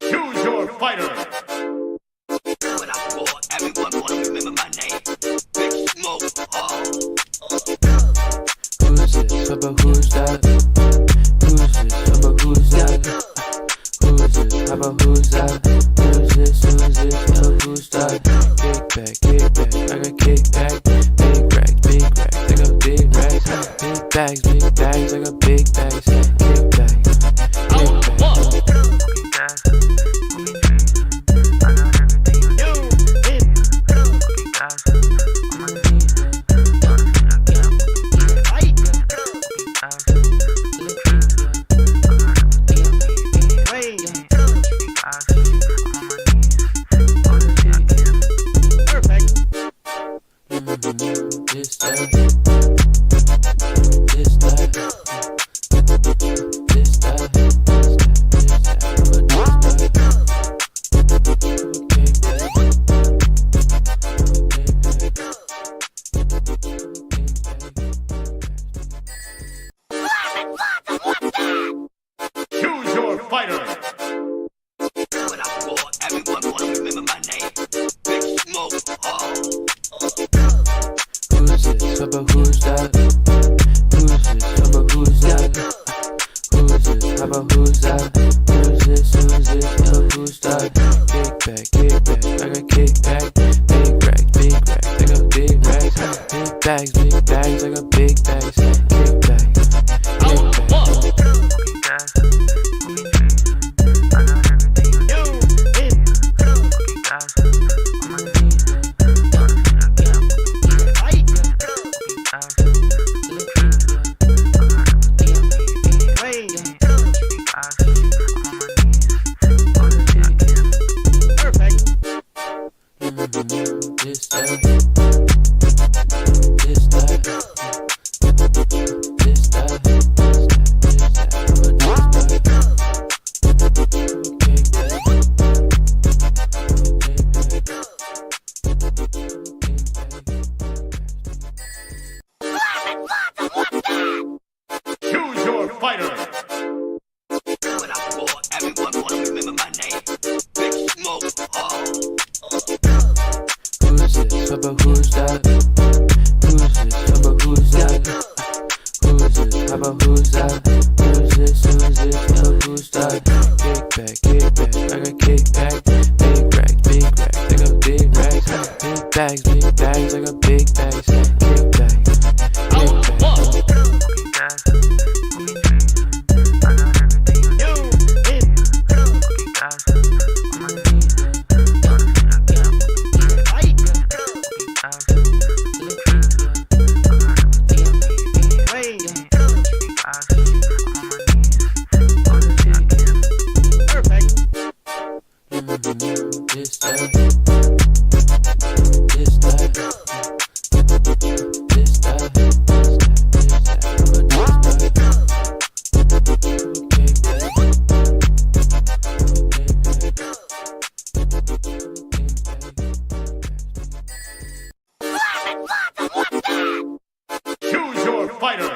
Choose your fighter. When I roar, everyone wanna remember my name. Big Smoke. Who's this? But who's that? Who's this? But who's that? Who's this? How about who's that? Who's this? Who's this? But who's that? Kick back, I got kick back. Big racks, I got big racks. Big bags, I got big bags. Kick back, kick back. Choose your fighter. When I roar, everyone wanna remember my name. Big Smoke. Who's this? But who's that? Who's this? But who's that? Who's this? How about who's that? Who's this? But who's that? Kick back, I got kick back. Big racks, I got big racks. Big bags, I got big bags. Kick back, kick back. Choose your fighter. When I roar, everyone wanna remember my name. Big Smoke. Who's this? But who's that? Who's this? But who's that? Who's this? How about who's that? Who's this? But who's that? Kick back, I got kick back. Big racks, I got big racks. Big bags, I got big bags. Kick back, kick back. Choose your fighter.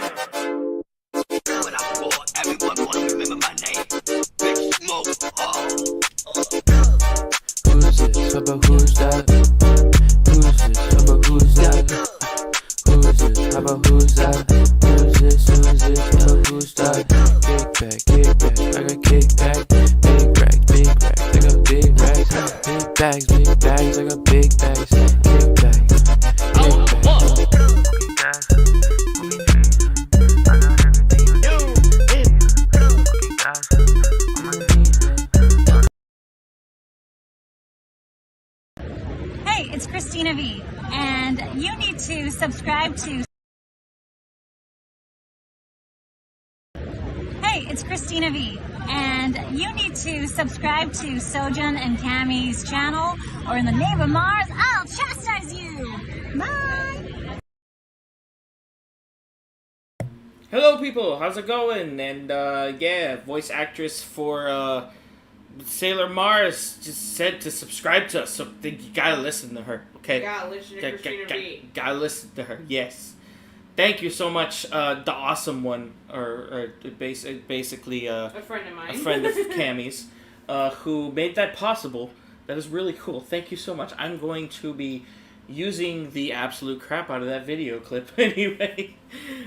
When I roar, everyone wanna remember my name. Big Smoke. Who's this? But who's that? Who's this? But who's that? Who's this? How about who's that? Who's this? But who's that? Kick back, I got kick back. Big racks, I got big racks. Big bags, I got big bags. Kick back, kick back. Hey, it's Christina V, and you need to subscribe to. Hey, it's Christina V, and you need to subscribe to Sojan and Camy's channel, or in the name of Mars, I'll chastise you. Bye. Hello people, how's it going? And yeah, voice actress for Sailor Mars just said to subscribe to us, so you gotta listen to her, okay? Gotta listen to Christina V. Gotta listen to her, yes. thank you so much, the awesome one, or basically A friend of mine. a friend of Camy's, who made that possible. That is really cool. Thank you so much. I'm going to be using the absolute crap out of that video clip anyway.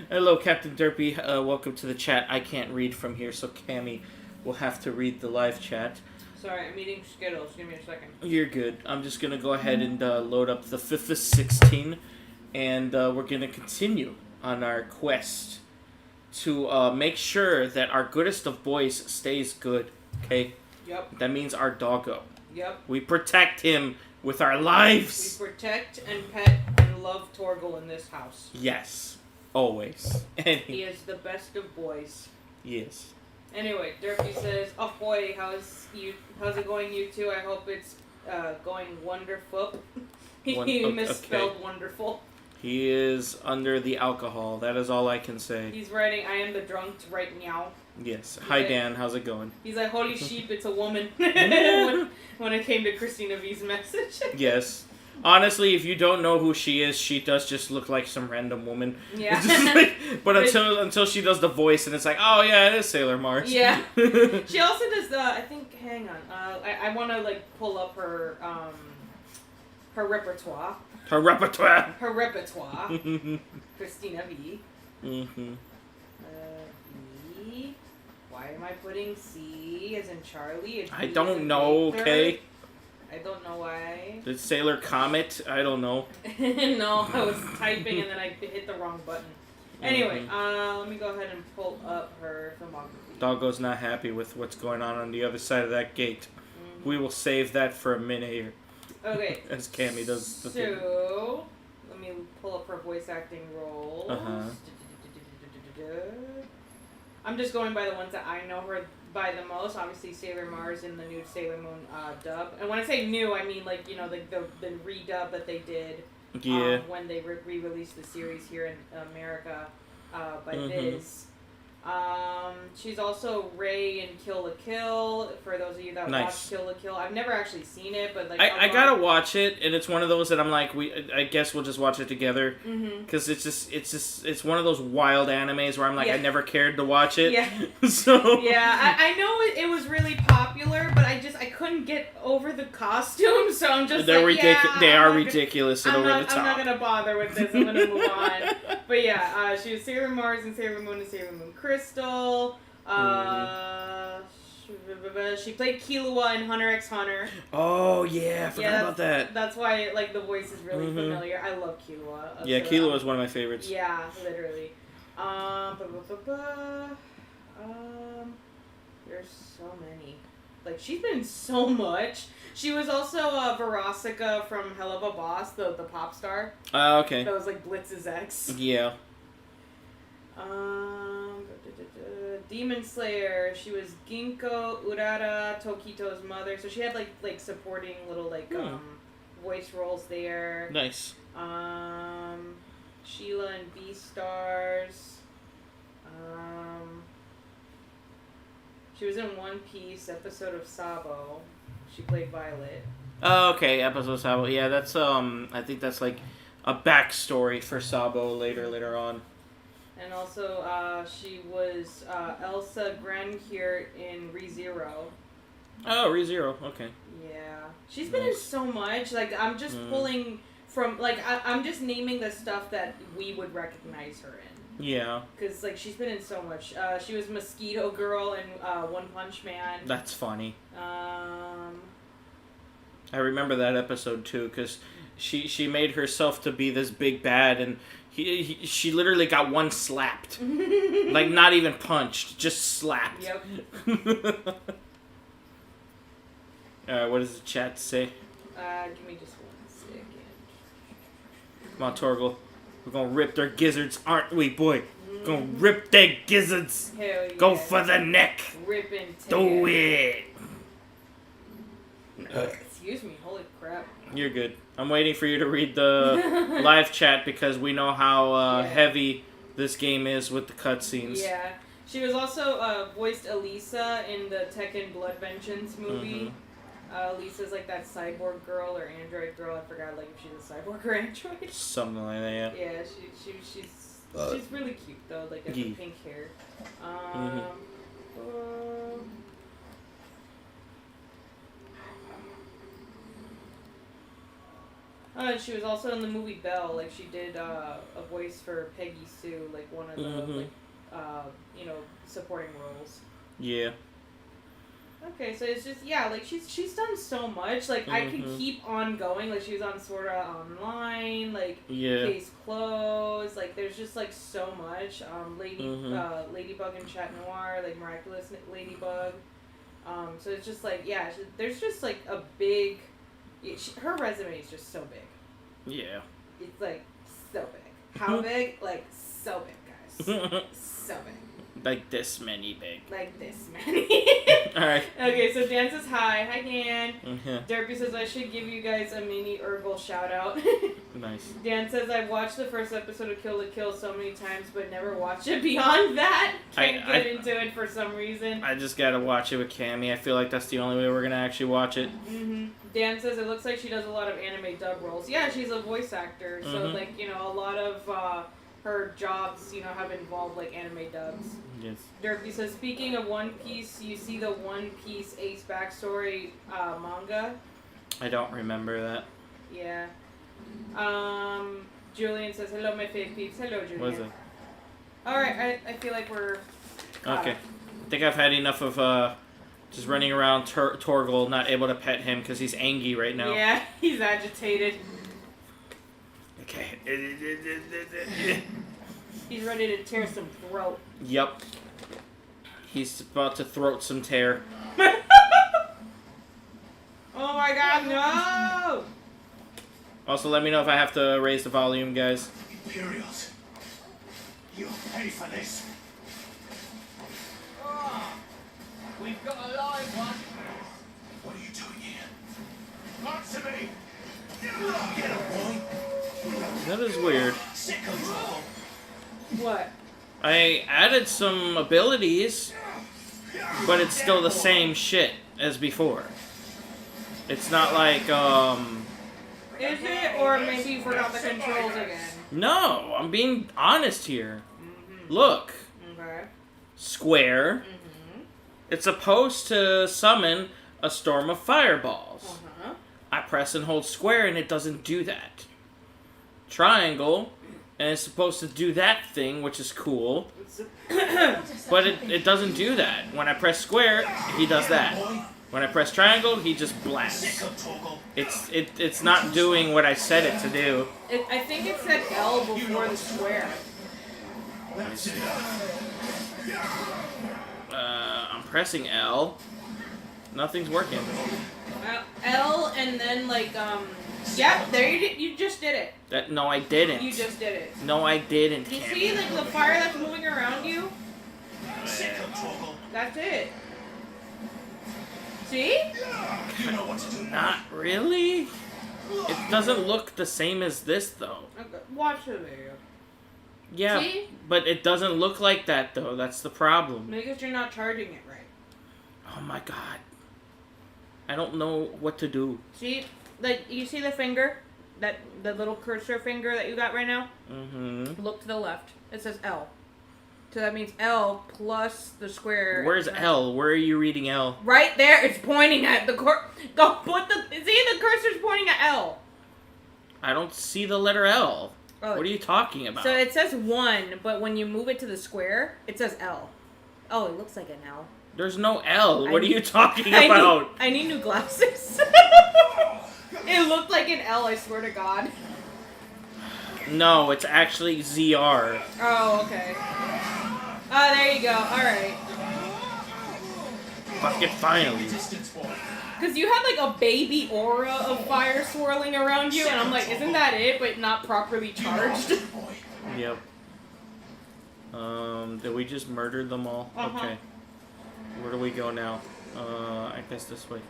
Hello, Captain Derpy. Welcome to the chat. I can't read from here, so Camy will have to read the live chat. Sorry, I'm eating Skittles. Give me a second. You're good. I'm just going to go ahead and load up the FIFA 16, and we're going to continue on our quest to make sure that our goodest of boys stays good, okay? Yep. That means our doggo. Yep. We protect him with our We lives. protect and pet and love Torgal in this house. Yes. Always. And He is the best of boys. yes. Anyway, Derpy says, "Ahoy! How's it going, you two? I hope it's going wonderful." He misspelled okay. wonderful. He is under the alcohol. That is all I can say. He's writing, "I am the drunk right now." Yes. Hi, Okay. Dan. How's it going? He's like, "Holy sheep, it's a woman." when it came to Christina V's message. Yes. Honestly, if you don't know who she is, she does just look like some random woman. Yeah. It's just like, but until she does the voice, and it's like, oh yeah, it is Sailor Mars. Yeah. She also does the. I think. Hang on. I want to like pull up her her repertoire. Her repertoire. Her repertoire. Christina V. Mm-hmm. E. Why am I putting C as in Charlie? And I B as don't in know. Baker? Okay. I don't know why. The Sailor Comet. I don't know. No, I was typing and then I hit the wrong button. Anyway, Mm-hmm. let me go ahead and pull up her filmography. Doggo's not happy with what's going on the other side of that gate. Mm-hmm. We will save that for a minute here. Okay. As Camy does the thing. So, let me pull up her voice acting roles. Uh-huh. I'm just going by the ones that I know her by the most. Obviously, Sailor Mars in the new Sailor Moon dub. And when I say new, I mean like, you know, the redub that they did Yeah. when they re-released the series here in America by Mhm. Viz. She's also Rey in Kill la Kill. For those of you that Nice. watch Kill la Kill, I've never actually seen it, but like I gotta watch it, and it's one of those that I'm like, I guess we'll just watch it together, Mm-hmm. because it's one of those wild animes where I'm like, Yeah. I never cared to watch it. Yeah. So Yeah, I know it was really popular, but I couldn't get over the costumes, so I'm just they're like, ridiculous. They I'm are not ridiculous and I'm over not, the top. I'm not gonna bother with this. I'm gonna move on. But yeah, she was Sailor Mars and Sailor Moon and Sailor Moon Crystal. She played Killua in Hunter x Hunter. Oh yeah, I forgot about that. That's why like the voice is really Mhm. familiar. I love Killua. Yeah, Killua is one of my favorites. Yeah, literally. There's so many. Like, she's been in so much. She was also Veronica from Hell of a Boss, the pop star. Okay. That was like Blitz's ex. Yeah. Demon Slayer. She was Ginkgo Urara, Tokito's mother. So she had like supporting little like voice roles there. Nice. Sheila and Beastars. She was in One Piece episode of Sabo. She played Violet. Oh, okay, episode Sabo. Yeah, that's I think that's like a backstory for Sabo later on. And also, she was Elsa Grankier in ReZero. Oh, ReZero. Okay. Yeah. She's been in so much. Like, I'm just pulling from, like, I'm just naming the stuff that we would recognize her in. Yeah. Because, like, she's been in so much. She was Mosquito Girl in One Punch Man. That's funny. Um... I remember that episode too, because she made herself to be this big bad, and she literally got one slapped. Like, not even punched, just slapped. Yep. Alright, what does the chat say? Give me just 1 second. Come on, Torgal. We're gonna rip their gizzards, aren't we, boy? Gonna rip their gizzards. Hell yeah. Go for the neck. Rip and tear. Do it. Excuse me, holy crap. You're good. I'm waiting for you to read the live chat because we know how heavy this game is with the cutscenes. Yeah. She was also voiced Elisa in the Tekken Blood Vengeance movie. Lisa's like that cyborg girl or android girl. I forgot like if she's a cyborg or android. Something like that, yeah. Yeah, she's She's really cute though, like with the pink hair. And she was also in the movie Belle. Like she did a voice for Peggy Sue, like one of the supporting roles. Yeah. Okay, so it's just like she's done so much. Like I could keep on going. Like she was on Sword Art Online, like Case Closed. Like there's just like so much. Ladybug and Chat Noir, like Miraculous Ladybug. So it's just like there's just like a big. Her resume is just so big. Yeah. It's like so big. How big? Like so big, guys. So big. Like this many big. Like this many. Alright. Okay, so Dan says hi. Hi, Dan. Derpy says I should give you guys a mini Urgle shout out. Nice. Dan says I've watched the first episode of Kill la Kill so many times, but never watched it beyond that. Can't get into it for some reason. I just gotta watch it with Camy. I feel like that's the only way we're gonna actually watch it. Dan says it looks like she does a lot of anime dub roles. Yeah, she's a voice actor, so like a lot of her jobs have involved like anime dubs. Yes. Derpy says, speaking of One Piece, you see the One Piece Ace backstory manga? I don't remember that. Yeah. Julian says, hello, my fave peeps. Hello, Julian. What is it? Alright, I feel like we're okay. I think I've had enough of just running around Torgal, not able to pet him because he's angry right now. Yeah, he's agitated. Okay. He's ready to tear some throat. Yep. He's about to throat some tear. Oh my god, no! Also, let me know if I have to raise the volume, guys. Imperials, you'll pay for this. We've got a live one. What are you doing here? Answer me! Get him, boy! That is weird. Sick of trouble. What? I added some abilities, but it's still the same shit as before. It's not like, Is it? Or maybe you forgot the controls again? No, I'm being honest here. Look. Okay. Square. It's supposed to summon a storm of fireballs. I press and hold square and it doesn't do that. Triangle, and it's supposed to do that thing, which is cool. But it doesn't do that. When I press square, he does that. When I press triangle, he just blasts. It's not doing what I said it to do. I think it said L before the square. I'm pressing L. Nothing's working. L and then like yep, there you just did it. No, I didn't. You just did it. No, I didn't. You see like the fire that's moving around you? That's it. See? You know what to do. Not really. It doesn't look the same as this though. Okay. Watch the video. Yeah, see? But it doesn't look like that though. That's the problem. Because you're not charging it right. Oh my god. I don't know what to do. See? Like, you see the finger? The little cursor finger that you got right now? Look to the left. It says L. So that means L plus the square. Where's L? Where are you reading L? Right there. It's pointing at the Go put the... See, the cursor's pointing at L. I don't see the letter L. Oh, what are you talking about? So it says 1, but when you move it to the square, it says L. Oh, it looks like an L. There's no L. What are you talking about? I need new glasses. It looked like an L, I swear to God. No, it's actually ZR. Oh, okay. Oh, there you go. Alright. Fuck it, finally. Because you had like a baby aura of fire swirling around you, and I'm like, isn't that it, but not properly charged? Yep. Did we just murder them all? Okay. Where do we go now? I guess this way.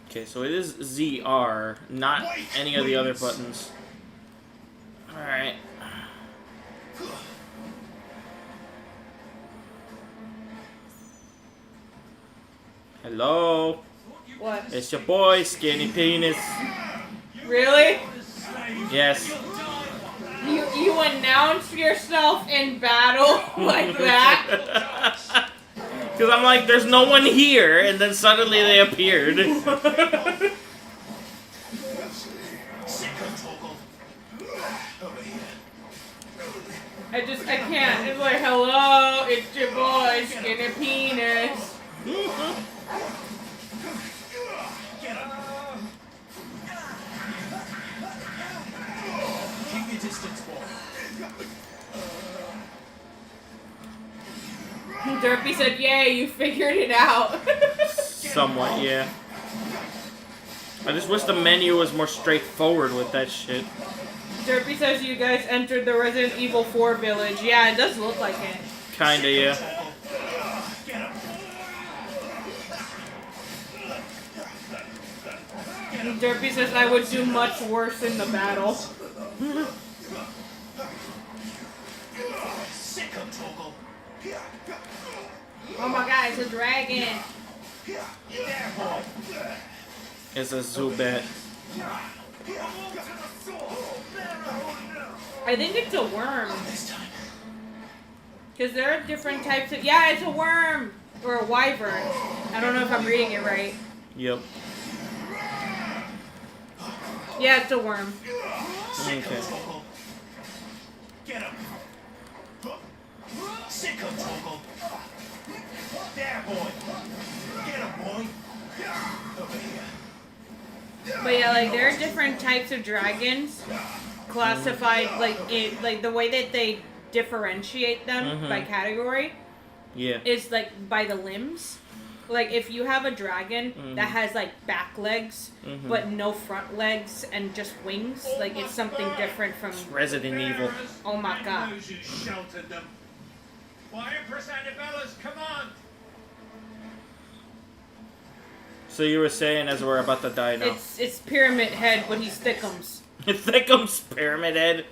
Okay, so it is ZR, not any of the other buttons. Alright. Hello? What? It's your boy, Skinny Penis. Really? Yes. You announce yourself in battle like that? Because I'm like, there's no one here, and then suddenly they appeared. I can't. It's like, hello, it's your boy, Skinny Penis. Keep your distance, boy. Derpy said, yay, you figured it out. Somewhat, yeah. I just wish the menu was more straightforward with that shit. Derpy says you guys entered the Resident Evil 4 village. Yeah, it does look like it. Kinda, yeah. Derpy says I would do much worse in the battle. Oh my god, it's a dragon. It's a Zubat. I think it's a worm. Because there are different types of... Yeah, it's a worm. Or a wyvern. I don't know if I'm reading it right. Yep. Yeah, it's a worm. Okay. Get him. Sick of Toggle. There, boy. Get him, boy. Over here. But yeah, like there are different types of dragons classified like the way that they differentiate them by category. Yeah. Is like by the limbs. Like if you have a dragon that has like back legs but no front legs and just wings, like it's something different from Resident Evil. Oh my god. You sheltered them. Why, Empress Annabella's, come on. So you were saying as we're about to die now. It's Pyramid Head, but he's Thickums. Thickums Pyramid Head.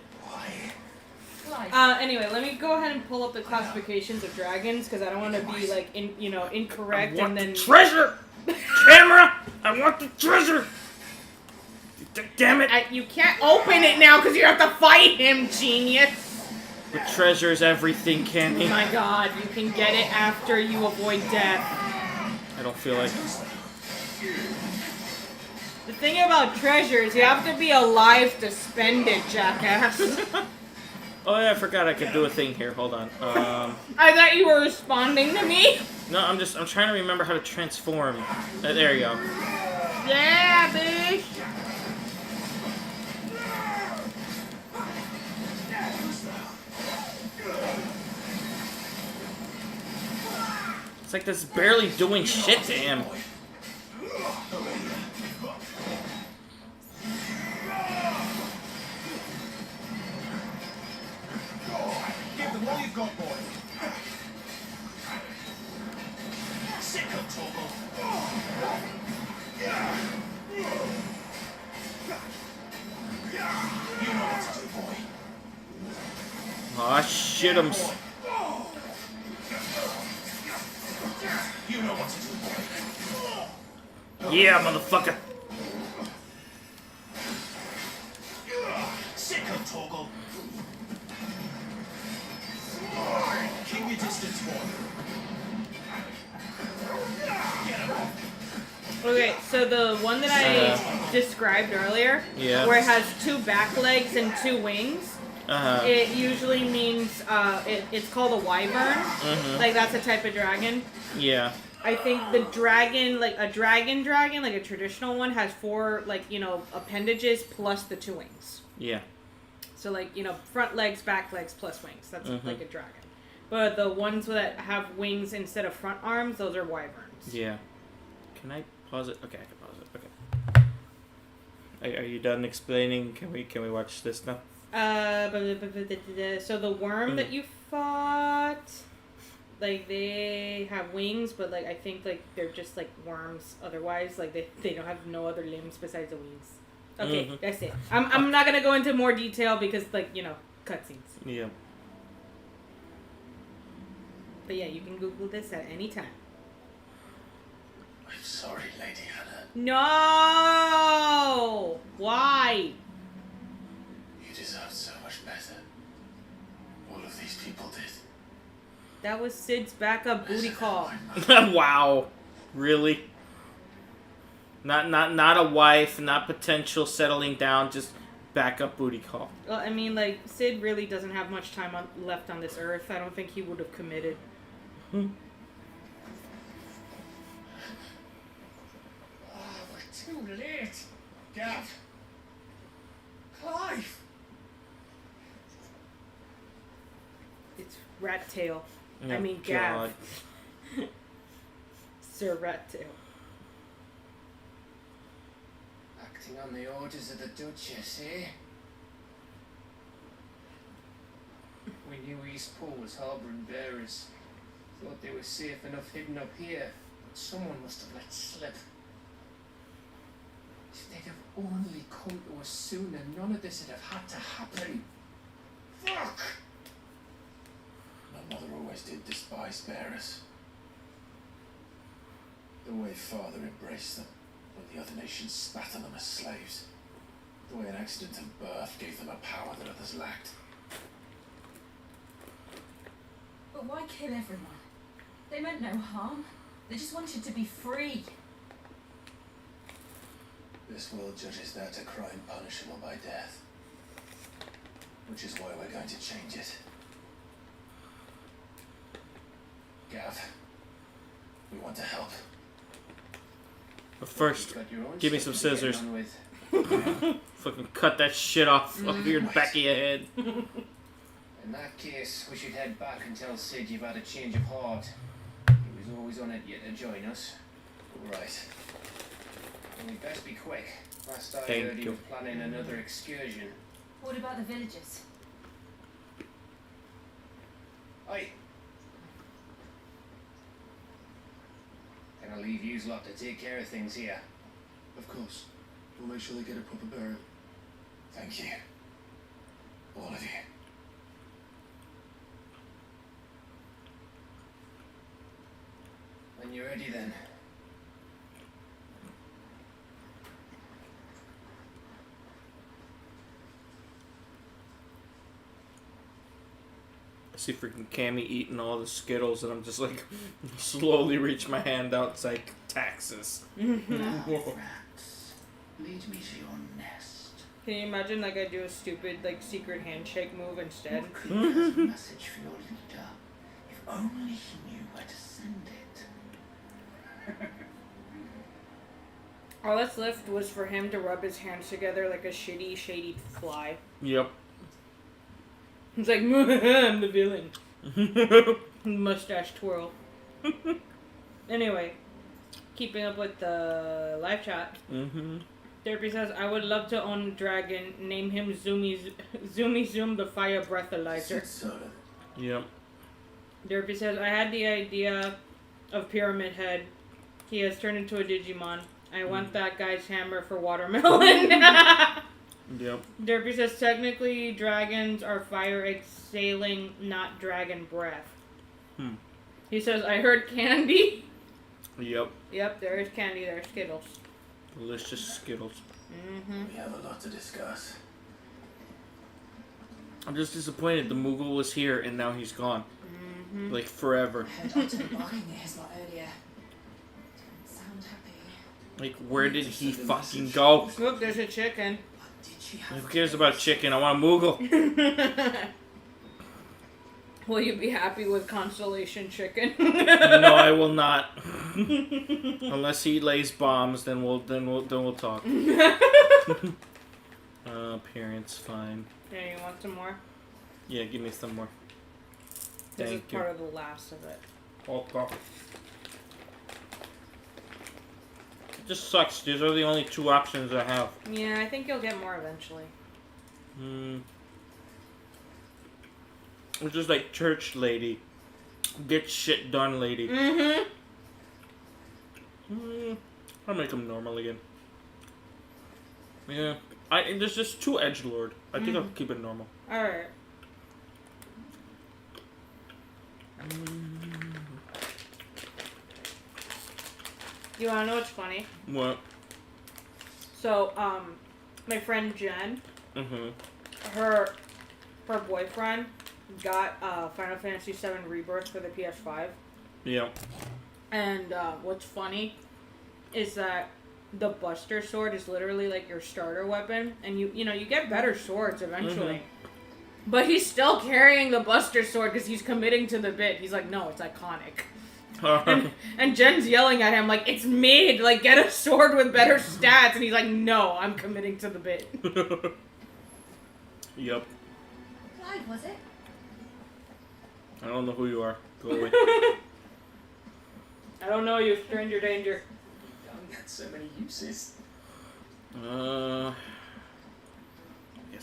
Anyway, let me go ahead and pull up the classifications of dragons because I don't want to be like incorrect and then treasure. Camera, I want the treasure. Damn it! You can't open it now because you have to fight him, genius. The treasure's everything, Camy. Oh my god, you can get it after you avoid death. I don't feel like. The thing about treasures, you have to be alive to spend it, jackass. Oh yeah, I forgot I could do a thing here. Hold on. I thought you were responding to me. No, I'm trying to remember how to transform. There you go. Yeah, bitch. It's like this barely doing shit to him. Give them all you've got, boy. Sick of Toggle. You know what to do, boy. Aw, shit, I'm... You know what to do, boy. Yeah, motherfucker. Sick of Toggle. Keep your distance, boy. Get him. Okay, so the one that I described earlier, Yeah. where it has 2 back legs and 2 wings, it usually means it's called a wyvern. Like that's a type of dragon. Yeah. I think the dragon, like a dragon, like a traditional one, has 4 appendages plus the 2 wings. Yeah. So front legs, back legs plus wings. That's like a dragon. But the ones that have wings instead of front arms, those are wyverns. Yeah. Can I pause it? Okay, I can pause it. Okay. Are you done explaining? Can we watch this now? So the worm that you fought, like they have wings, but like I think like they're just like worms. Otherwise, like they don't have no other limbs besides the wings. Okay, that's it. I'm not gonna go into more detail because cutscenes. Yeah. But yeah, you can Google this at any time. I'm sorry, Lady Hannah. No! Why? You You deserve so much better. All of these people did. That was Sid's backup booty call. Wow. Really? Not a wife, not potential settling down, just backup booty call. Well, I mean, like, Sid really doesn't have much time left on this earth. I don't think he would have committed. Oh, we're too late. Gav. Clive. It's Rat Tail. I Oh, mean, God. Gav. Sir Rat Tail. Acting on the orders of the Duchess, eh? We knew East Pole was harbouring bearers. Thought they were safe enough hidden up here. But someone must have let slip. If they'd have only come to us sooner, none of this would have had to happen. Fuck! My mother always did despise bearers. The way father embraced them when the other nations spat on them as slaves. The way an accident of birth gave them a power that others lacked. But why kill everyone? They meant no harm. They just wanted to be free. This world judges that a crime punishable by death. Which is why we're going to change it. Gav, we want to help. But first, You've got your own give me shit some to get scissors. on with. Fucking cut that shit off of your Right. back of your head. In that case, we should head back and tell Sid you've had a change of heart. He was always on it yet to join us. Right. And we'd best be quick. Last I Thank heard he you. was planning another excursion. What about the villagers? Aye. Can I leave yous lot to take care of things here? Of course. We'll make sure they get a proper burial. Thank you. All of you. When you're ready then. I see freaking Camy eating all the Skittles, and I'm just like, slowly reach my hand out. It's like, taxes. Rats, lead me to your nest. Can you imagine, like, I do a stupid, like, secret handshake move instead? What creature has a message for your leader? If only he knew where to send it. All that's left was for him to rub his hands together like a shitty, shady fly. Yep. He's like, I'm the villain. Mustache twirl. Anyway, keeping up with the live chat. Mm-hmm. Therapy says, I would love to own a dragon. Name him Zoomy Zoom the Fire Breathalyzer. Yep. Therapy says, I had the idea of Pyramid Head. He has turned into a Digimon. I want that guy's hammer for watermelon. Yep. Derpy says, technically, dragons are fire exhaling, not dragon breath. He says, I heard candy. Yep. Yep, there is candy, there's Skittles. Delicious Skittles. Mm-hmm. We have a lot to discuss. I'm just disappointed the Moogle was here and now he's gone. Mm-hmm. Like, forever. I heard Otto barking at his lot earlier. Didn't sound happy. Like, where did he fucking go? Look, there's a chicken. What did she have? Who cares about chicken? I want a Moogle. Will you be happy with Constellation Chicken? No, I will not. Unless he lays bombs, then we'll talk. Appearance, fine. Yeah, you want some more? Yeah, give me some more. This Thank is you. part of the last of it. Okay. It just sucks. These are the only two options I have. Yeah, I think you'll get more eventually. It's just like church lady. Get shit done lady. Mm-hmm. I'll make them normal again. Yeah. There's just two edgelord. I think I'll keep it normal. Alright. You wanna know what's funny? What? So, my friend Jen, Mm-hmm. her boyfriend got Final Fantasy VII Rebirth for the PS5. Yeah. And what's funny is that the Buster Sword is literally like your starter weapon, and you know you get better swords eventually. Mm-hmm. But he's still carrying the Buster Sword because he's committing to the bit. He's like, no, it's iconic. And Jen's yelling at him like, it's mid, like get a sword with better stats, and he's like, no, I'm committing to the bit. Yep. Clive, was it? I don't know who you are. Go away. I don't know you, stranger danger. Gun had so many uses. Guess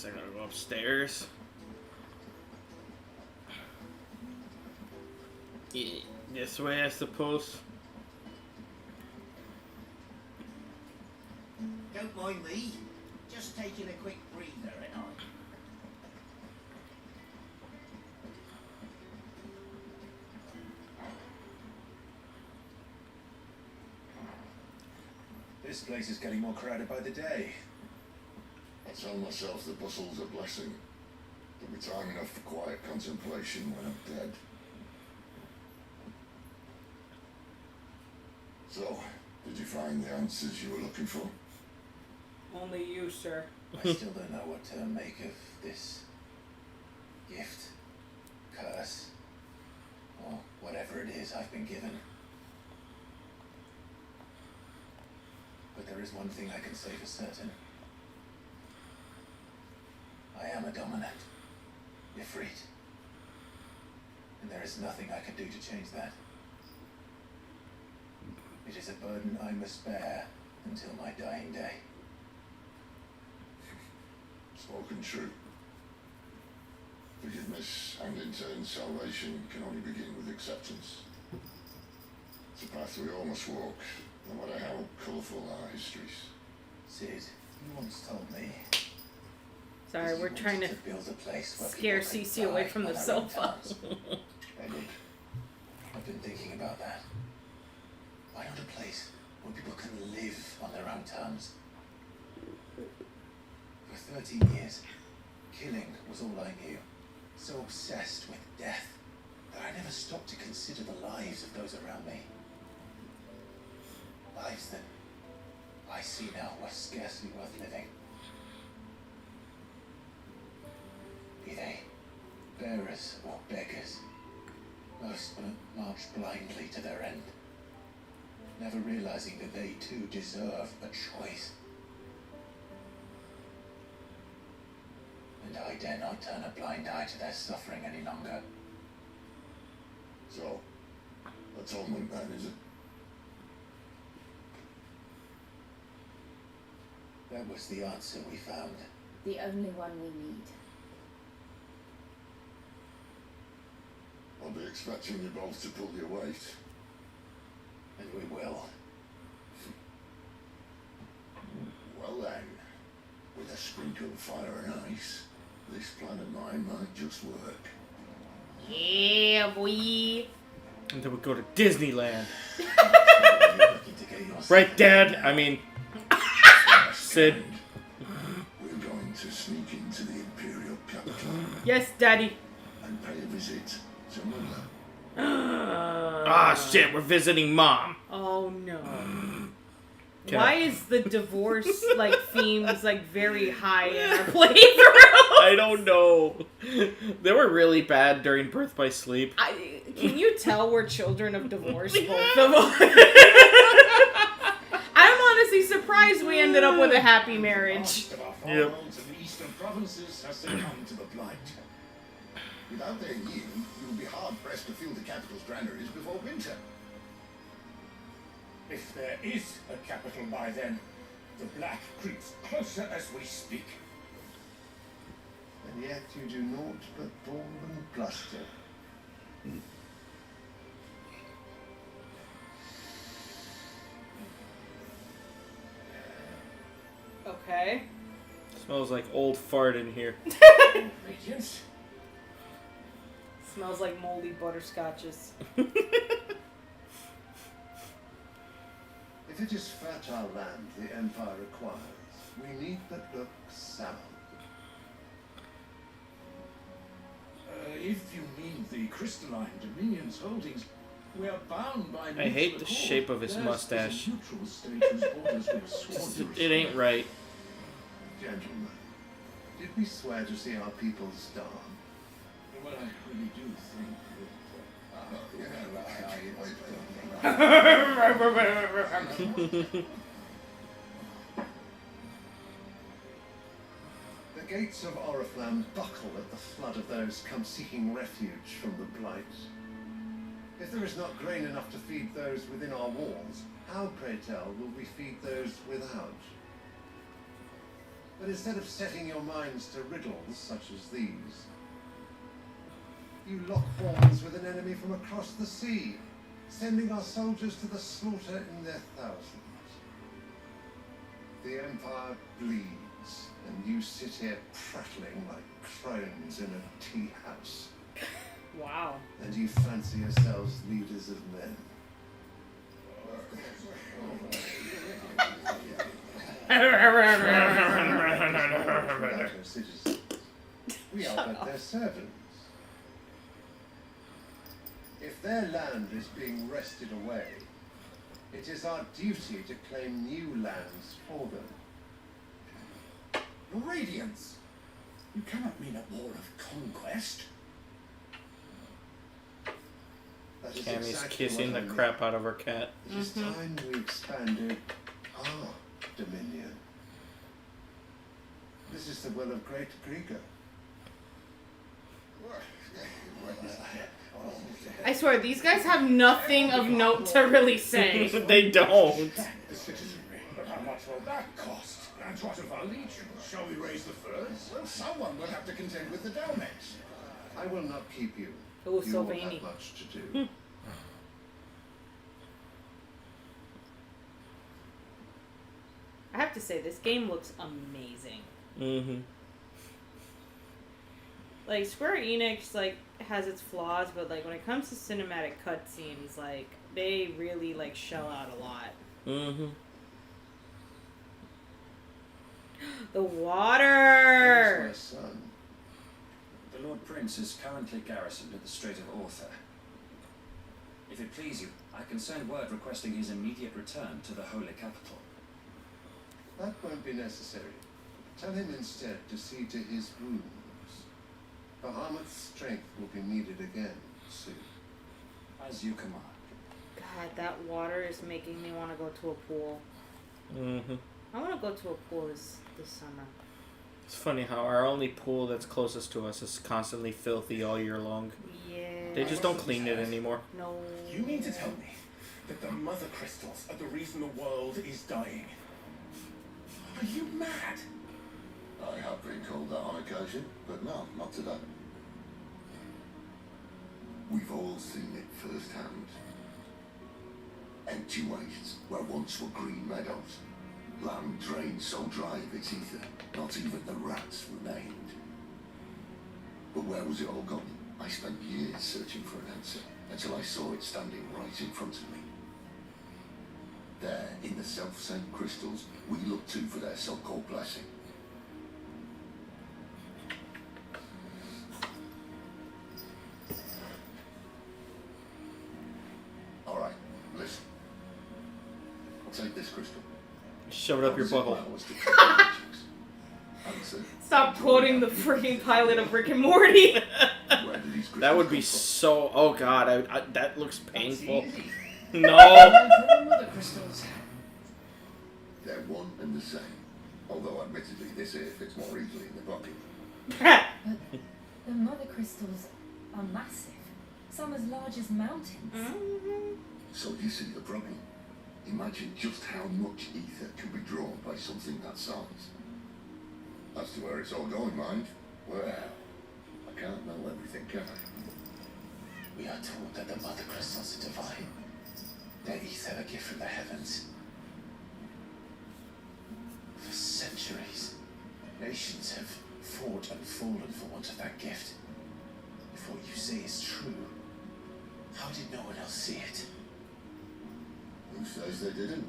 I gotta go upstairs. Yeah, this way, I suppose. Don't mind me. Just taking a quick breather and all. This place is getting more crowded by the day. I tell myself the bustle's a blessing. There'll be time enough for quiet contemplation when I'm dead. So, did you find the answers you were looking for? Only you, sir. I still don't know what to make of this gift, curse, or whatever it is I've been given. But there is one thing I can say for certain. I am a dominant, Ifrit. And there is nothing I can do to change that. It is a burden I must bear until my dying day. Spoken true. Forgiveness and in turn salvation can only begin with acceptance. It's a path we all must walk, no matter how colourful our histories. Sid, you once told me. Sorry, we're trying to build a place where scare Cece away from the sofa. Hey, look, I've been thinking about that. Why not a place where people can live on their own terms? For 13 years, killing was all I knew. So obsessed with death that I never stopped to consider the lives of those around me. Lives that I see now were scarcely worth living. Be they bearers or beggars, most march blindly to their end, never realizing that they too deserve a choice. And I dare not turn a blind eye to their suffering any longer. So, atonement then, is it? That was the answer we found. The only one we need. I'll be expecting you both to pull your weight. And we will. Well then, with a sprinkle of fire and ice, this plan of mine might just work. Yeah, boy. And then we go to Disneyland. Looking to get yourself Right, Dad? I mean, Sid. We're going to sneak into the Imperial capital Yes, Daddy. and pay a visit to Mother. Ah, shit, we're visiting Mom. Oh no. Can Why I- is the divorce like themes like very high in our playthrough? I don't know. They were really bad during Birth by Sleep. Can you tell we're children of divorce, both of us? I'm honestly surprised we ended up with a happy marriage. Most of our Yep. farmlands in the eastern provinces has succumbed to the blight. Without their yield, you will be hard-pressed to fill the capital's granaries before winter. If there is a capital by then, the black creeps closer as we speak. And yet you do naught but ball and bluster. Okay. Smells like old fart in here. Radiance? Smells like moldy butterscotches. If it is fertile land the Empire requires, we need but look south. crystalline Dominion's holdings, we are bound by I hate the shape of his mustache. It ain't right. Gentlemen, did we swear to see our people starve? Well, I really do think The gates of Oriflamme buckle at the flood of those come seeking refuge from the Blight. If there is not grain enough to feed those within our walls, how, pray tell, will we feed those without? But instead of setting your minds to riddles such as these, you lock horns with an enemy from across the sea, sending our soldiers to the slaughter in their thousands. The Empire bleeds, and you sit here prattling like crones in a tea house. Wow. And you fancy yourselves leaders of men. We are but their servants. If their land is being wrested away, it is our duty to claim new lands for them. Your Radiance, you cannot mean a war of conquest. That is Cammy's exactly kissing what I the mean. crap out of her cat. It is time we expanded our dominion. This is the will of Great Grieger. I swear, these guys have nothing of note to really say. They don't. The citizenry. But how much will that cost? And what of our legion? Shall we raise the furs? Well, someone will have to contend with the Daleks. I will not keep you. Oh, You so all veiny. have much to do. I have to say, this game looks amazing. Mm-hmm. Like, Square Enix, like, has its flaws, but, like, when it comes to cinematic cutscenes, like, they really, like, shell out a lot. Mm-hmm. The water! My son. The Lord Prince is currently garrisoned at the Strait of Author. If it please you, I can send word requesting his immediate return to the Holy Capital. That won't be necessary. Tell him instead to see to his wounds. Bahamut's strength will be needed again soon. As you command. God, that water is making me want to go to a pool. Mm-hmm. I want to go to a pool this summer. It's funny how our only pool that's closest to us is constantly filthy all year long. Yeah. They just don't clean it anymore. No. You mean to tell me that the mother crystals are the reason the world is dying? Are you mad? I have been called that on occasion, but no, not today. We've all seen it firsthand. Empty wastes where once were green meadows. Land drained so dry of its ether, not even the rats remained. But where was it all gone? I spent years searching for an answer, until I saw it standing right in front of me. There, in the self-same crystals, we look to for their so-called blessing. Alright, listen. Take this crystal. Shove it up your butthole. Stop quoting the freaking pilot of Rick and Morty. That would be so... Oh god, that looks painful. No! They're one and the same. Although admittedly this here fits more easily in the bucket. But the mother crystals are massive. Some as large as mountains. So you see the problem. Imagine just how much ether can be drawn by something that size. As to where it's all going, mind, well, I can't know everything, can I? We are told that the mother crystals are divine. Their ether a gift from the heavens. For centuries, nations have fought and fallen for want of that gift. If what you say is true, how did no one else see it? Who says they didn't?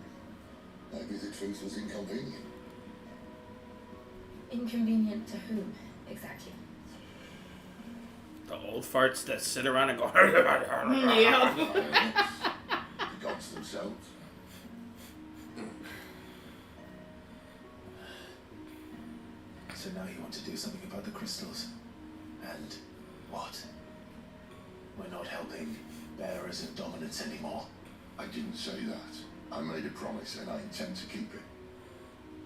Maybe the truth was inconvenient. Inconvenient to whom, exactly? The old old farts that sit around and go. Yeah. The gods themselves. So now you want to do something about the crystals. And what? We're not helping bearers of dominance anymore. I didn't say that. I made a promise and I intend to keep it.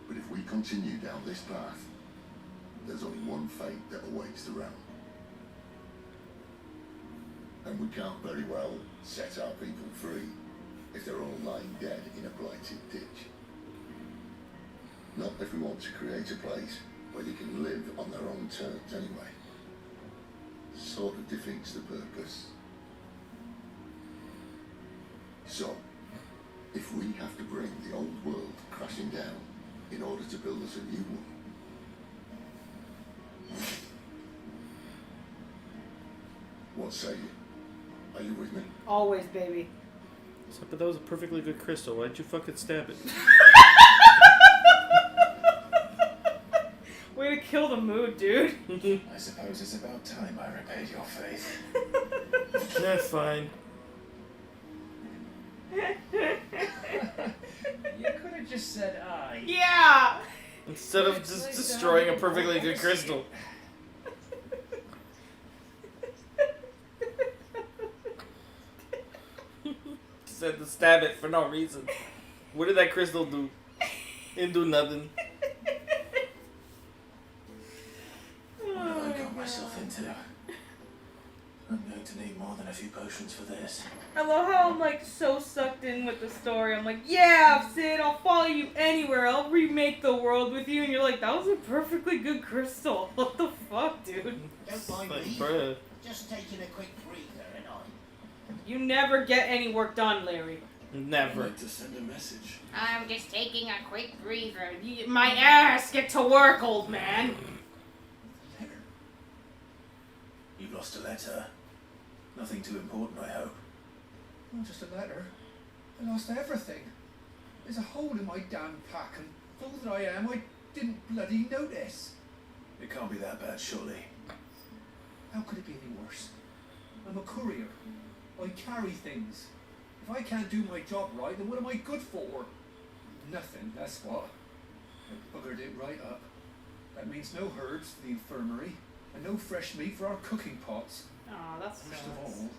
But if we continue down this path, there's only one fate that awaits the realm. And we can't very well set our people free if they're all lying dead in a blighted ditch. Not if we want to create a place where they can live on their own terms anyway. Sort of defeats the purpose. So, if we have to bring the old world crashing down in order to build us a new one, what say you? Are you with me? Always, baby. So, but that was a perfectly good crystal. Why'd you fucking stab it? Way to kill the mood, dude. I suppose it's about time I repaid your faith. That's fine. You could have just said aye. Yeah. Instead of just destroying a perfectly good crystal. Said to stab it for no reason. What did that crystal do? It didn't do nothing. What have I got myself into? I'm going to need more than a few potions for this. I love how I'm like so sucked in with the story. I'm like, yeah, Sid, I'll follow you anywhere. I'll remake the world with you. And you're like, that was a perfectly good crystal. What the fuck, dude? Don't mind Like, me. bruh. Just taking a quick breather and I. You never get any work done, Larry. I'd Never. like to send a message. I'm just taking a quick breather. My ass, get to work, old man. You've lost a letter. Nothing too important, I hope. Not just a letter. I lost everything. There's a hole in my damn pack, and fool that I am, I didn't bloody notice. It can't be that bad, surely. How could it be any worse? I'm a courier. I carry things. If I can't do my job right, then what am I good for? Nothing, that's what. I buggered it right up. That means no herbs for the infirmary, and no fresh meat for our cooking pots. Aw, that's First nice. of all,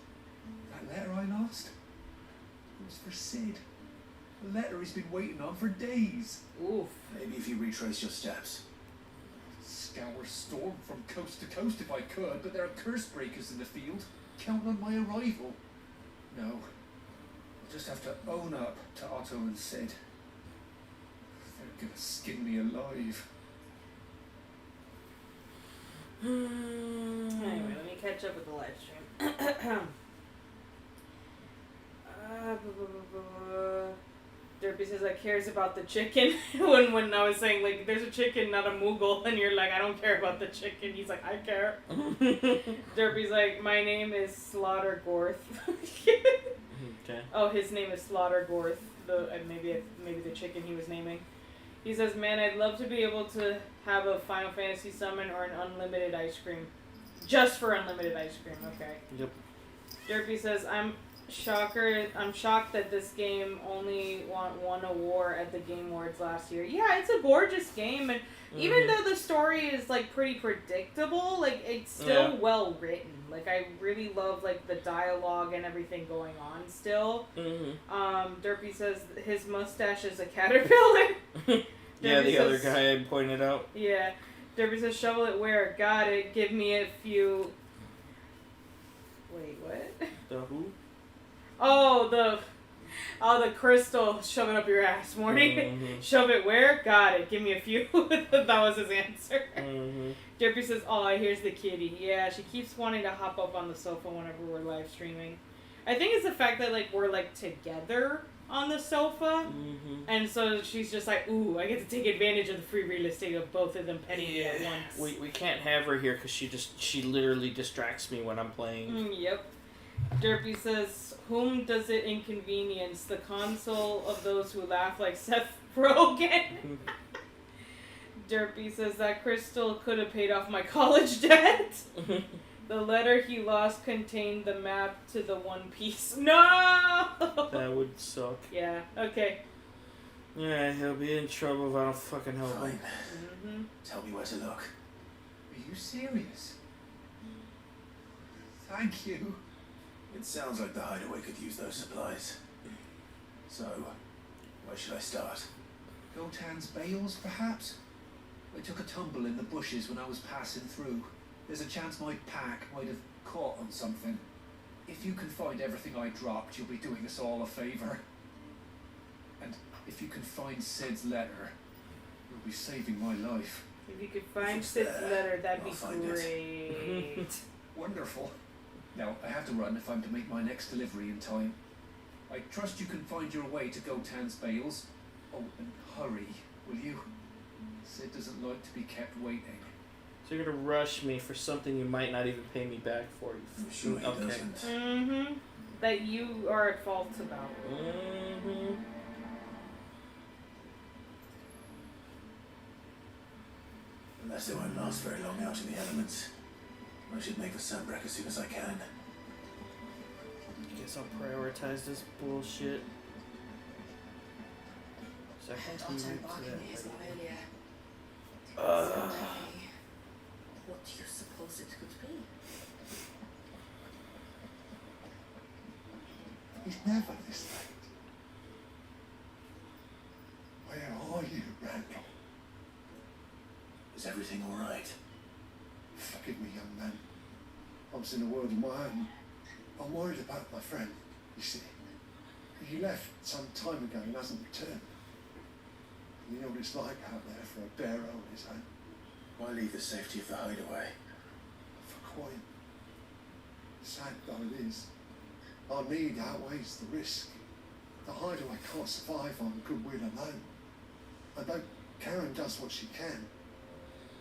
that letter I lost, it was for Sid. A letter he's been waiting on for days. Oof. Maybe if you retrace your steps. Scour storm from coast to coast if I could, but there are curse breakers in the field, counting on my arrival. No, I'll just have to own up to Otto and Sid. They're gonna skin me alive. Anyway, let me catch up with the live stream. Derpy says, I cares about the chicken. when I was saying, like, there's a chicken, not a Moogle, and you're like, I don't care about the chicken. He's like, I care. Derpy's like, my name is Slaughter Gorth. Okay. Oh, his name is Slaughter Gorth. Maybe the chicken he was naming. He says, man, I'd love to be able to have a Final Fantasy summon or an unlimited ice cream. Just for unlimited ice cream, okay. Yep. Derpy says, I'm shocked that this game only won a war at the Game Awards last year. Yeah, it's a gorgeous game, and even though the story is like pretty predictable, like it's still well written. Like I really love like the dialogue and everything going on still. Derpy says his mustache is a caterpillar. Yeah, the says, other guy I pointed out. Yeah. Derpy says, shovel it where? Got it. Give me a few... Wait, what? The who? Oh, the crystal. Shove it up your ass, Morty. Shove it where? Got it. Give me a few. That was his answer. Derpy says, oh, here's the kitty. Yeah, she keeps wanting to hop up on the sofa whenever we're live streaming. I think it's the fact that, like, we're, like, together on the sofa, and so she's just like, ooh, I get to take advantage of the free real estate of both of them petting me at once. We can't have her here because she literally distracts me when I'm playing. Yep. Derpy says, whom does it inconvenience? The console of those who laugh like Seth Rogen? Derpy says, that crystal could have paid off my college debt. The letter he lost contained the map to the One Piece. No! That would suck. Yeah, okay. Yeah, he'll be in trouble if I don't fucking help him. Mm-hmm. Tell me where to look. Are you serious? Thank you. It sounds like the hideaway could use those supplies. So, where should I start? Gotan's bales, perhaps? I took a tumble in the bushes when I was passing through. There's a chance my pack might have caught on something. If you can find everything I dropped, you'll be doing us all a favour. And if you can find Sid's letter, you'll be saving my life. If you could find Sid's letter, that'd be find great. Wonderful. Now, I have to run if I'm to make my next delivery in time. I trust you can find your way to Gotan's bales. Oh, and hurry, will you? Sid doesn't like to be kept waiting. So you're gonna rush me for something you might not even pay me back for. I'm sure he doesn't. Mm-hmm. That you are at fault about. Mm-hmm. Unless they won't last very long out in the elements. I should make the sunbreak as soon as I can. Guess I'll prioritize this bullshit. So I Heard can Otto commute to barking that at his lady. lot earlier. What do you suppose it could be? He's never this late. Where are you, Randall? Is everything alright? Forgive me, young man. I was in a world of my own. I'm worried about my friend, you see. He left some time ago and hasn't returned. You know what it's like out there for a bearer on his own. Why leave the safety of the hideaway? For quite sad though it is, our need outweighs the risk. The hideaway can't survive on goodwill alone. And though Karen does what she can,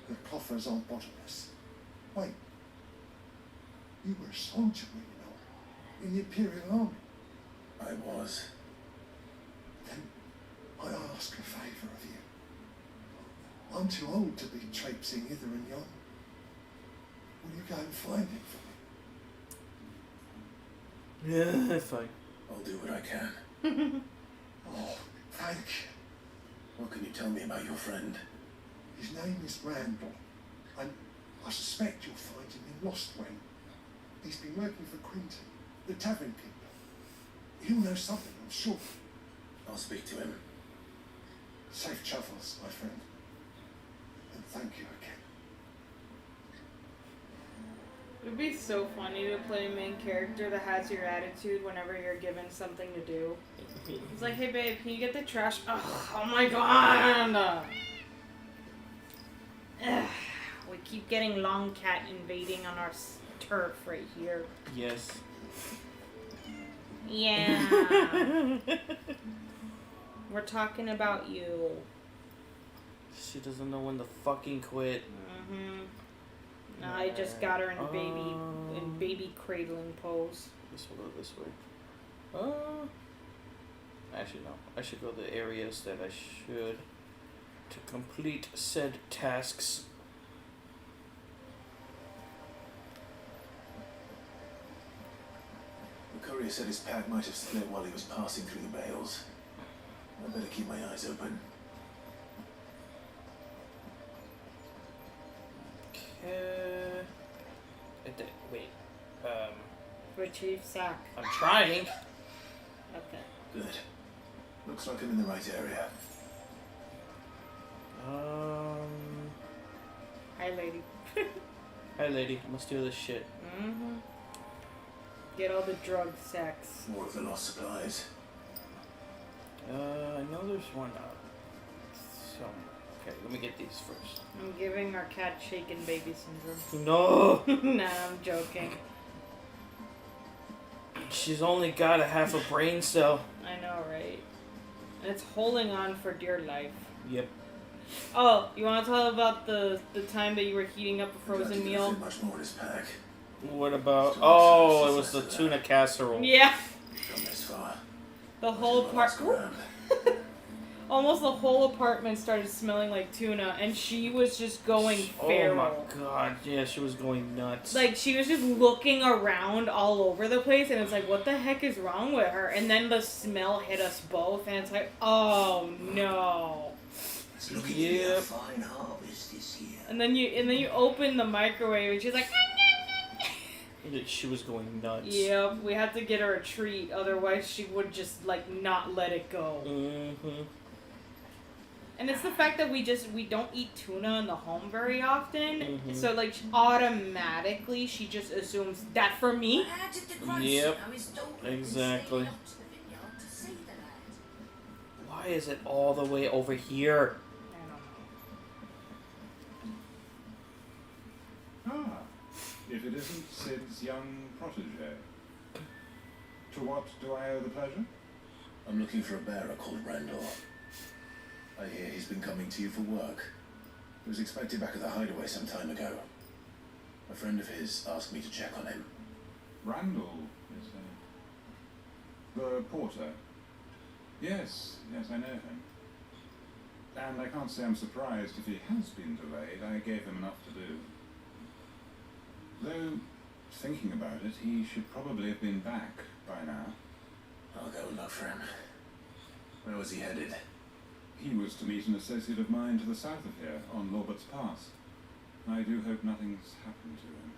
her coffers aren't bottomless. Wait, you were a soldier, were you not? In the Imperial Army? I was. Then I ask a favour of you. I'm too old to be traipsing hither and yon. Will you go and find him for me? Yeah, fine. I'll do what I can. Oh, thank you. What can you tell me about your friend? His name is Randall, and I suspect you'll find him in Lostwing. He's been working for Quinton, the tavern keeper. He'll know something, I'm sure. I'll speak to him. Safe travels, my friend. And thank you again. It'd be so funny to play a main character that has your attitude whenever you're given something to do. It's like, hey babe, can you get the trash? Oh my god! Ugh. We keep getting Long Cat invading on our turf right here. Yes. Yeah. We're talking about you. She doesn't know when to fucking quit. Mm-hmm. No, I just got her in baby cradling pose. This will go this way. Actually no. I should go the areas that I should to complete said tasks. The courier said his pack might have split while he was passing through the bales. I better keep my eyes open. Wait. Retrieve sack. I'm trying. Okay. Good. Looks like I'm in the right area. Hi, lady. Hi, lady. Let's do this shit. Mm-hmm. Get all the drug sacks. More of the lost supplies. I know there's one out. So, okay, let me get these first. I'm giving our cat shaken baby syndrome. No! Nah, I'm joking. She's only got a half a brain cell. I know, right? And it's holding on for dear life. Yep. Oh, you want to tell about the time that you were heating up a frozen meal? Much more in his pack. What about? Oh, it was the tuna casserole. Yeah. Come this far. The whole part. almost the whole apartment started smelling like tuna, and she was just going feral. Oh my god, yeah, she was going nuts. Like, she was just looking around all over the place, and it's like, what the heck is wrong with her? And then the smell hit us both, and it's like, oh no. It's looking to be a fine harvest this year. And then you open the microwave, and she's like, she was going nuts. yep, we had to get her a treat, otherwise she would just, like, not let it go. Mm-hmm. And it's the fact that we don't eat tuna in the home very often, Mm-hmm. so, like, automatically she just assumes that for me. Yep, exactly. Why is it all the way over here? Ah, if it isn't Sid's young protege. To what do I owe the pleasure? I'm looking for a bearer called Randall. I hear he's been coming to you for work. He was expected back at the hideaway some time ago. A friend of his asked me to check on him. Randall is the porter. Yes, I know him. And I can't say I'm surprised if he has been delayed. I gave him enough to do. Though, thinking about it, he should probably have been back by now. I'll go and look for him. Where was he headed? He was to meet an associate of mine to the south of here, on Lorbert's Pass. I do hope nothing's happened to him.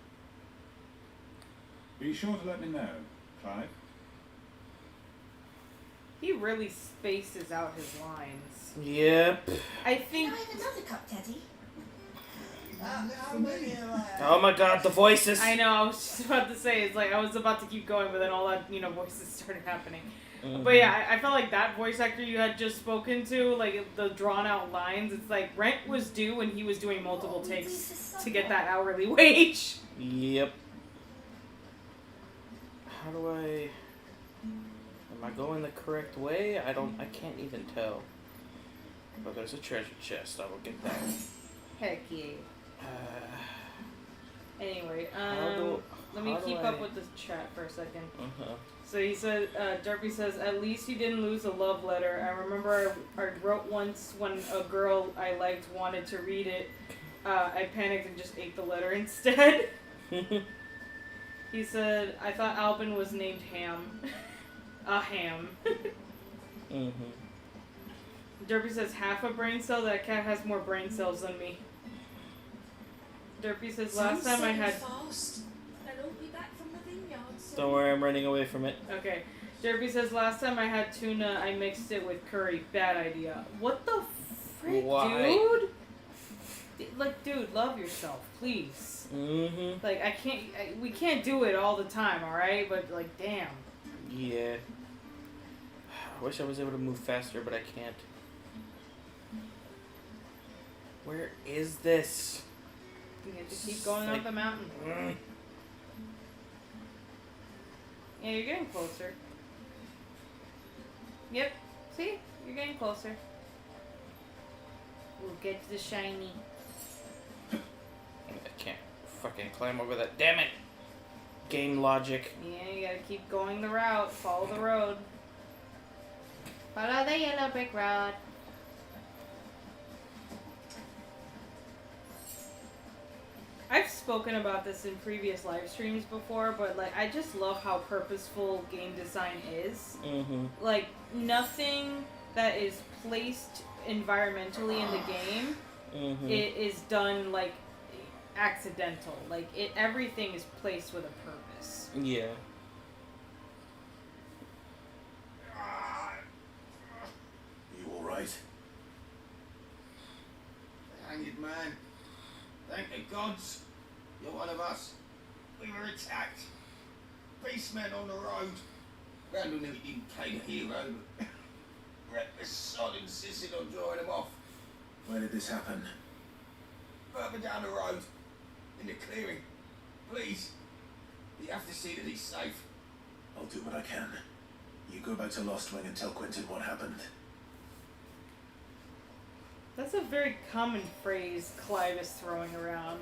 Be sure to let me know, Clive. He really spaces out his lines. Yep. I think. Can I have another cup, Daddy? Oh my god, the voices! I know, I was just about to say, it's like, I was about to keep going, but then all that, voices started happening. Mm-hmm. But yeah, I felt like that voice actor you had just spoken to, like, the drawn-out lines, it's like, rent was due when he was doing multiple takes to get that hourly wage. Yep. How do I... Am I going the correct way? I can't even tell. But there's a treasure chest, I will get that. Heck yeah. Anyway, let me keep up with the chat for a second. Uh-huh. So he said, Derpy says, at least you didn't lose a love letter. I remember I wrote once when a girl I liked wanted to read it. I panicked and just ate the letter instead. He said, I thought Albin was named Ham. A ham. Mm-hmm. Derpy says, half a brain cell? That cat has more brain cells than me. Derpy says, last time I had... Don't worry, I'm running away from it. Okay. Derpy says, last time I had tuna, I mixed it with curry. Bad idea. What the frick, dude? Like, dude, love yourself, please. Mm-hmm. Like, we can't do it all the time, alright? But, like, damn. Yeah. I wish I was able to move faster, but I can't. Where is this? You have to keep going up the mountain. Yeah, you're getting closer. Yep. See? You're getting closer. We'll get to the shiny. I can't fucking climb over that. Damn it! Game logic. Yeah, you gotta keep going the route. Follow the road. Follow the yellow brick road. I've spoken about this in previous live streams before, but like I just love how purposeful game design is. Mm-hmm. Like nothing that is placed environmentally in the game, it is done like accidental. Like everything is placed with a purpose. Yeah. You all right? Hang it, man. Thank the gods. You're one of us. We were attacked. Beastmen on the road. Randall knew he didn't play the hero, but reckless sod insisted on drawing him off. Where did this happen? Further down the road. In the clearing. Please. You have to see that he's safe. I'll do what I can. You go back to Lost Wing and tell Quentin what happened. That's a very common phrase Clive is throwing around.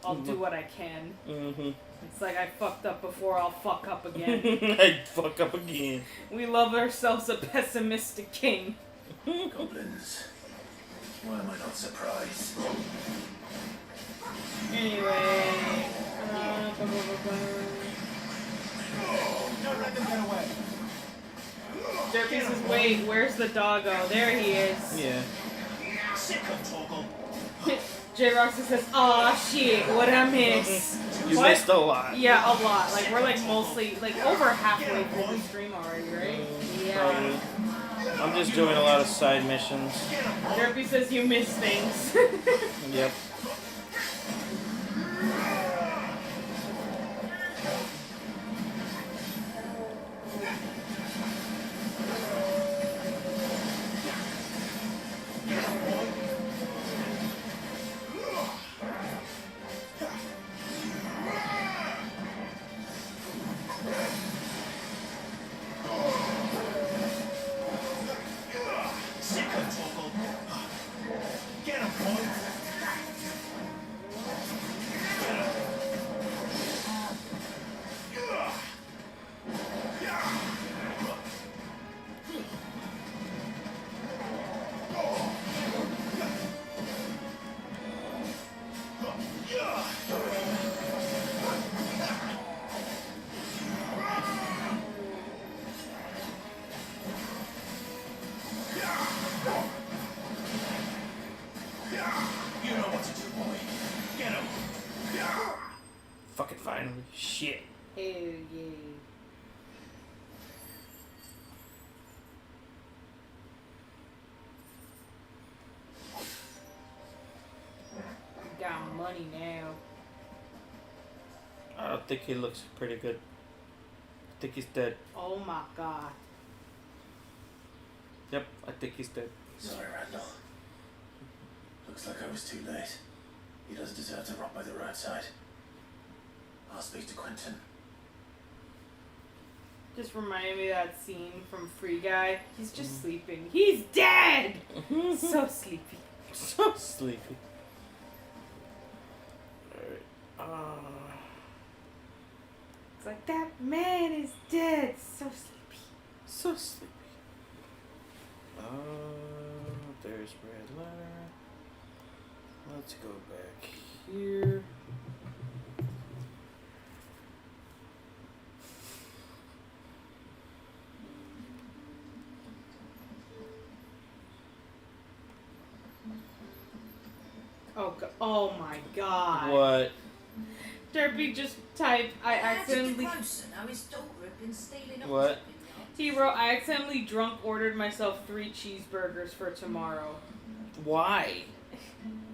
I'll do what I can. Mm-hmm. It's like I fucked up before, I'll fuck up again. I'd fuck up again. We love ourselves a pessimistic king. Goblins. Why am I not surprised? Anyway. Don't let them get away. Derpy says, wait, where's the doggo? There he is. Yeah. J-Rox says, aw, shit, what I miss? You missed a lot. Yeah, a lot. Like, we're like mostly, like, over halfway through the stream already, right? Yeah. I'm just doing a lot of side missions. Derpy says you miss things. Yep. Fucking finally. Shit. Hell yeah. Got money now. I think he looks pretty good. I think he's dead. Oh my god. Yep, I think he's dead. Sorry, Randall. Looks like I was too late. He doesn't deserve to rot by the roadside. I'll speak to Quentin. Just reminded me of that scene from Free Guy. He's just sleeping. He's dead! So sleepy. So sleepy. Alright. It's like, that man is dead. So sleepy. So sleepy. There's red letter. Let's go back here. Oh my god. What? Derpy just typed, I accidentally... What? He wrote, I accidentally drunk ordered myself 3 cheeseburgers for tomorrow. Why?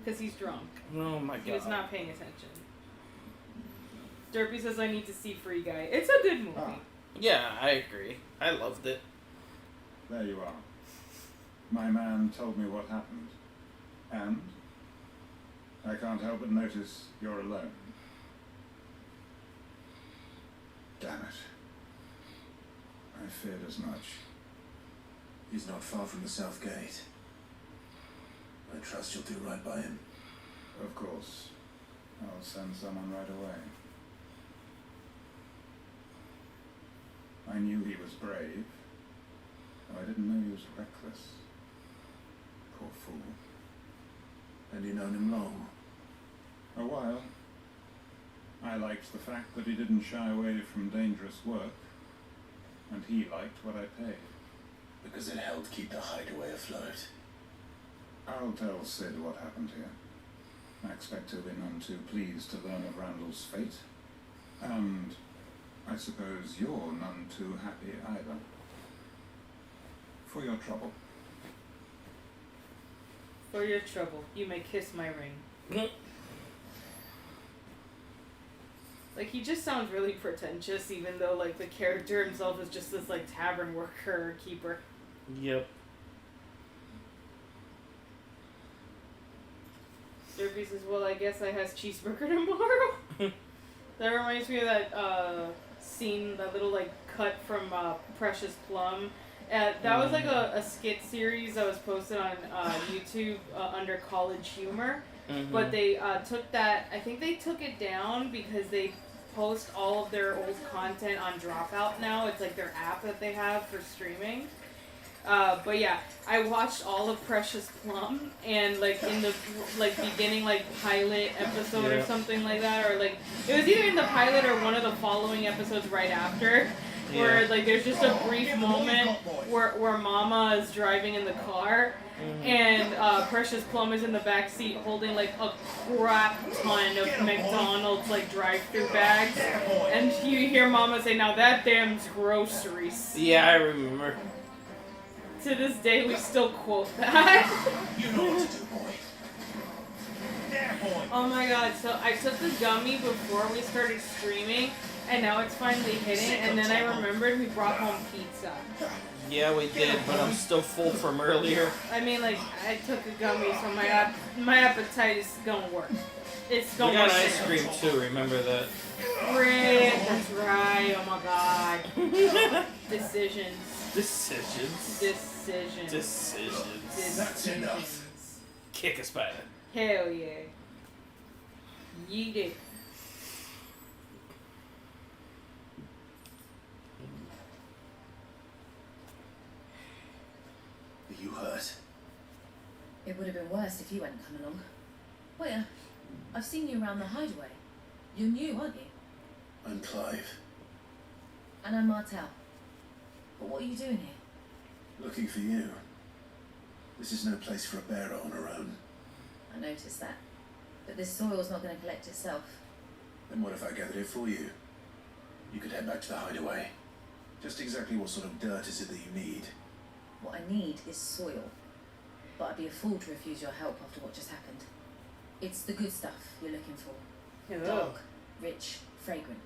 Because he's drunk. Oh my god. He was not paying attention. Derpy says I need to see Free Guy. It's a good movie. Ah, Yeah, I agree. I loved it. there you are. My man told me what happened. And I can't help but notice you're alone. Damn it. I feared as much. He's not far from the South Gate. I trust you'll do right by him. Of course. I'll send someone right away. I knew he was brave, though I didn't know he was reckless. Poor fool. And you known him long? A while. I liked the fact that he didn't shy away from dangerous work, and he liked what I paid. Because it helped keep the hideaway afloat. I'll tell Sid what happened here. I expect he'll be none too pleased to learn of Randall's fate. And I suppose you're none too happy either. For your trouble. For your trouble, you may kiss my ring. Like, he just sounds really pretentious, even though, like, the character himself is just this, like, tavern worker keeper. Yep. Derpy says, well, I guess I has cheeseburger tomorrow. That reminds me of that scene, that little, like, cut from Precious Plum. That was, like, a skit series that was posted on YouTube under College Humor. Mm-hmm. But they took that, I think they took it down because they post all of their old content on Dropout now. It's like their app that they have for streaming. But yeah, I watched all of Precious Plum, and like in the beginning pilot episode or something like that, or like it was either in the pilot or one of the following episodes right after, where like there's just a brief moment where Mama is driving in the car. And Precious Plum is in the back seat holding like a crap ton of McDonald's like drive-through bags, and you hear Mama say, "Now that damn's groceries." Yeah, I remember. To this day, we still quote that. You know what to do, boy. Oh my god! So I took the gummy before we started streaming, and now it's finally hitting. And then I remembered we brought home pizza. Yeah, we did, but I'm still full from earlier. I mean, like, I took a gummy, so my appetite is gonna work. It's gonna work. We got ice cream too, remember that? Rick, that's right, oh my god. Decisions. That's enough. Kick a spider. Hell yeah. Yeet it. Are you hurt? It would have been worse if you hadn't come along. Wait, I've seen you around the hideaway. You're new, aren't you? I'm Clive. And I'm Martel. But what are you doing here? Looking for you. This is no place for a bearer on her own. I noticed that. But this soil's not going to collect itself. Then what if I gathered it for you? You could head back to the hideaway. Just exactly what sort of dirt is it that you need? What I need is soil. But I'd be a fool to refuse your help after what just happened. It's the good stuff you're looking for. Dark, rich, fragrant.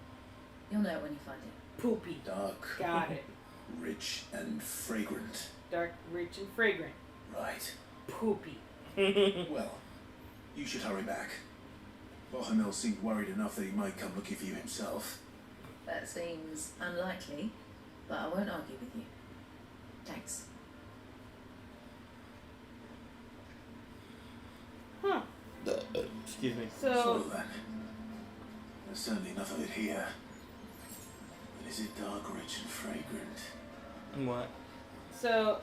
You'll know it when you find it. Poopy. Dark. Got it. Rich and fragrant. Dark, rich, and fragrant. Right. Poopy. Well, you should hurry back. Bohemil seemed worried enough that he might come looking for you himself. That seems unlikely, but I won't argue with you. Thanks. Huh. Excuse me. So then, there's certainly enough of it here. But is it dark, rich, and fragrant? What? So,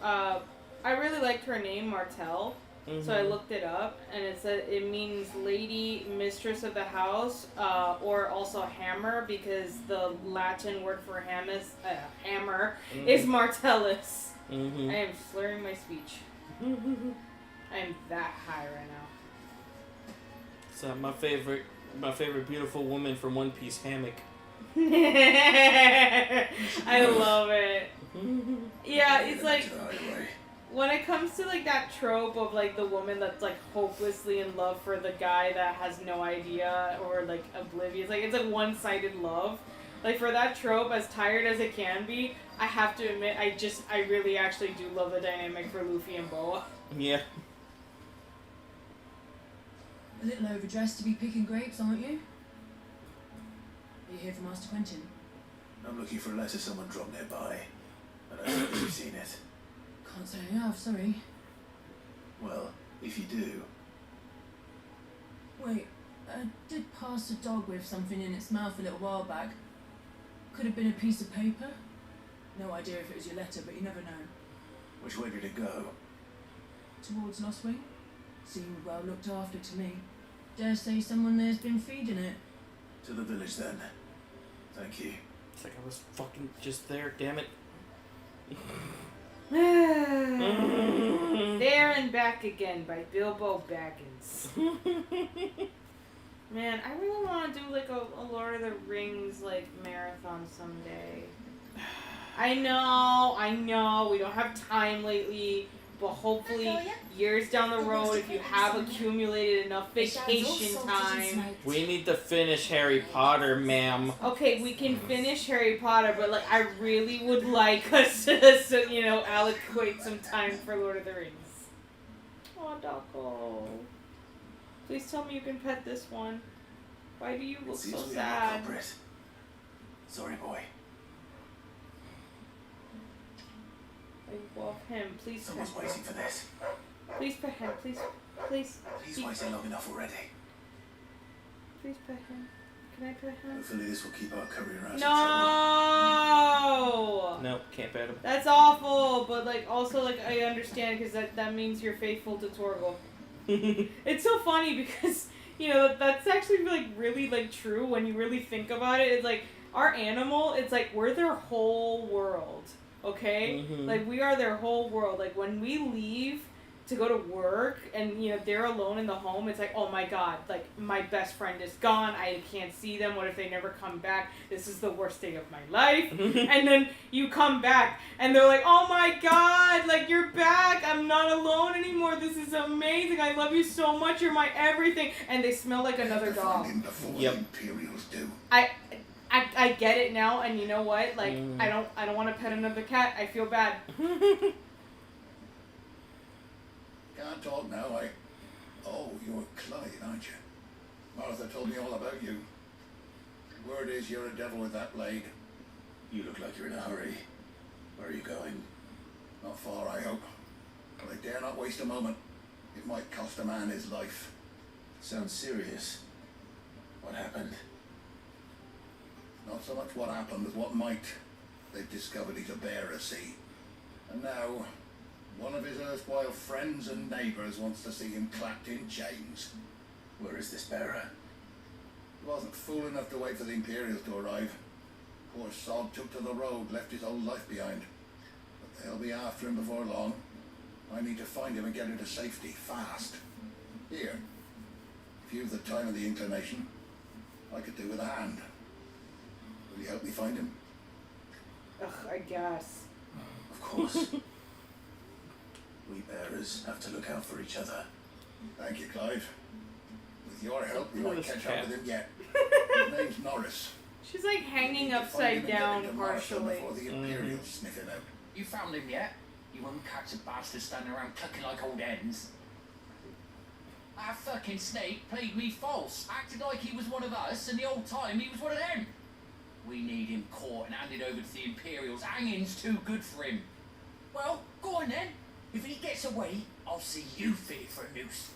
I really liked her name, Martel. So I looked it up, and it said it means lady, mistress of the house, or also hammer, because the Latin word for hammer is martellus. I am slurring my speech. I am that high right now. So my favorite beautiful woman from One Piece, Hammock. I love it. Yeah, it's like when it comes to like that trope of like the woman that's like hopelessly in love for the guy that has no idea or like oblivious, like it's a one-sided love. Like for that trope, as tired as it can be, I have to admit I really actually do love the dynamic for Luffy and Boa. Yeah. A little overdressed to be picking grapes, aren't you? Are you here for Master Quentin? I'm looking for a letter someone dropped nearby. I don't know if you've seen it. Can't say I have, sorry. Well, if you do, Wait, I did pass a dog with something in its mouth a little while back. Could have been a piece of paper. No idea if it was your letter, but you never know. which way did it go? Towards Lost Wing? Seemed well looked after to me. Dare say someone there's been feeding it. To the village then. Thank you. It's like I was fucking just there, damn it. There and Back Again by Bilbo Baggins. Man, I really want to do like a Lord of the Rings like marathon someday. I know, we don't have time lately, but hopefully years down the road, if you have accumulated enough vacation time. We need to finish Harry Potter, ma'am. Okay, we can finish Harry Potter, but like I really would like us to, allocate some time for Lord of the Rings. Oh, Docko. Please tell me you can pet this one. Why do you look so sad? Sorry, boy. I love him. Please Someone's pet waiting him. for this. Please pet him. Please. He's waiting long enough already. Please pet him. Can I pet him? Hopefully this will keep our career out of No! Nope, can't pet item. That's awful, but like also like I understand because that means you're faithful to Torgal. It's so funny because you know that's actually like really like true when you really think about it. It's like our animal. It's like we're their whole world. Okay, like we are their whole world. Like when we leave to go to work and you know they're alone in the home, it's like, oh my god, like my best friend is gone, I can't see them, what if they never come back, this is the worst day of my life. And then you come back and they're like, oh my god, like you're back, I'm not alone anymore, this is amazing, I love you so much, you're my everything. And they smell like another dog. Yep. Imperials do. I get it now, and you know what, like I don't want to pet another cat, I feel bad. Can't talk now, Oh, you're Clyde, aren't you? Martha told me all about you. Word is you're a devil with that blade. You look like you're in a hurry. Where are you going? Not far, I hope. But I dare not waste a moment. It might cost a man his life. Sounds serious. What happened? Not so much what happened as what might. They've discovered he's a bearer, see? And now, one of his erstwhile friends and neighbours wants to see him clapped in chains. Where is this bearer? He wasn't fool enough to wait for the Imperials to arrive. Poor sod took to the road, left his whole life behind. But they'll be after him before long. I need to find him and get him to safety, fast. Here, if you've the time and the inclination, I could do with a hand. Will you help me find him? Ugh, I guess. Of course. We bearers have to look out for each other. Thank you, Clive. With your help, we Look might at this catch cat. up with him yet. His name's Norris. She's like hanging Find him upside and get him down to Marston partially. Before the Imperials sniff him out. You found him yet? You won't catch a bastard standing around clucking like old hens. That fucking snake played me false, acted like he was one of us, and the whole time he was one of them. We need him caught and handed over to the Imperials. Hanging's too good for him. Well, go on then. If he gets away, I'll see you fitted for a noose.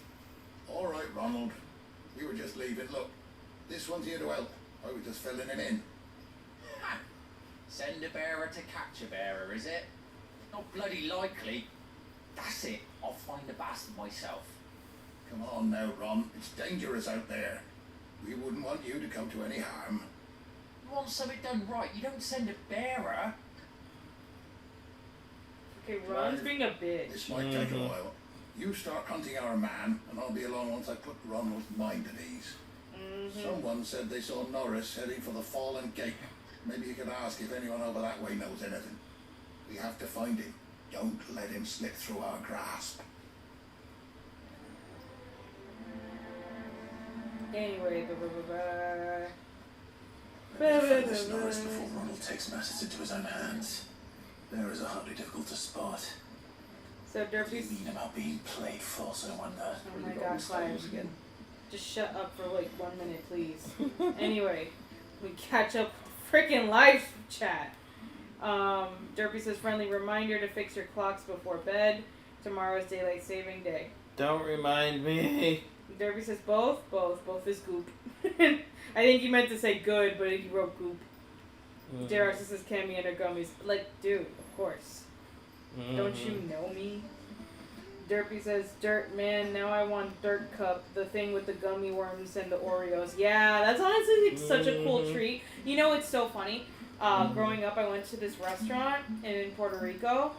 All right, Ronald. We were just leaving. Look, this one's here to help. I was just filling him in. Ha! Send a bearer to catch a bearer, is it? Not bloody likely. That's it. I'll find the bastard myself. Come on now, Ron. It's dangerous out there. We wouldn't want you to come to any harm. You want something done right, you don't send a bearer. Okay, Ron's being a bitch. This might take a while. You start hunting our man, and I'll be along once I put Ronald's mind at ease. Someone said they saw Norris heading for the Fallen Gate. Maybe you could ask if anyone over that way knows anything. We have to find him. Don't let him slip through our grasp. Anyway, Find this Norris before Ronald takes matters into his own hands. Bearers are hardly difficult to spot. So What do you Derpy's. mean about being played false, I wonder? Oh my god, Clive. Just shut up for like 1 minute, please. Anyway, we catch up with the freaking live chat. Derpy says, friendly reminder to fix your clocks before bed. Tomorrow's daylight saving day. Don't remind me. Derpy says both is goop. I think he meant to say good, but he wrote goop. Darius says Camy and her gummies. Like, dude, of course. Don't you know me? Derpy says, Dirt, man, now I want Dirt Cup, the thing with the gummy worms and the Oreos. Yeah, that's honestly like, such a cool treat. You know, it's so funny. Growing up, I went to this restaurant in Puerto Rico,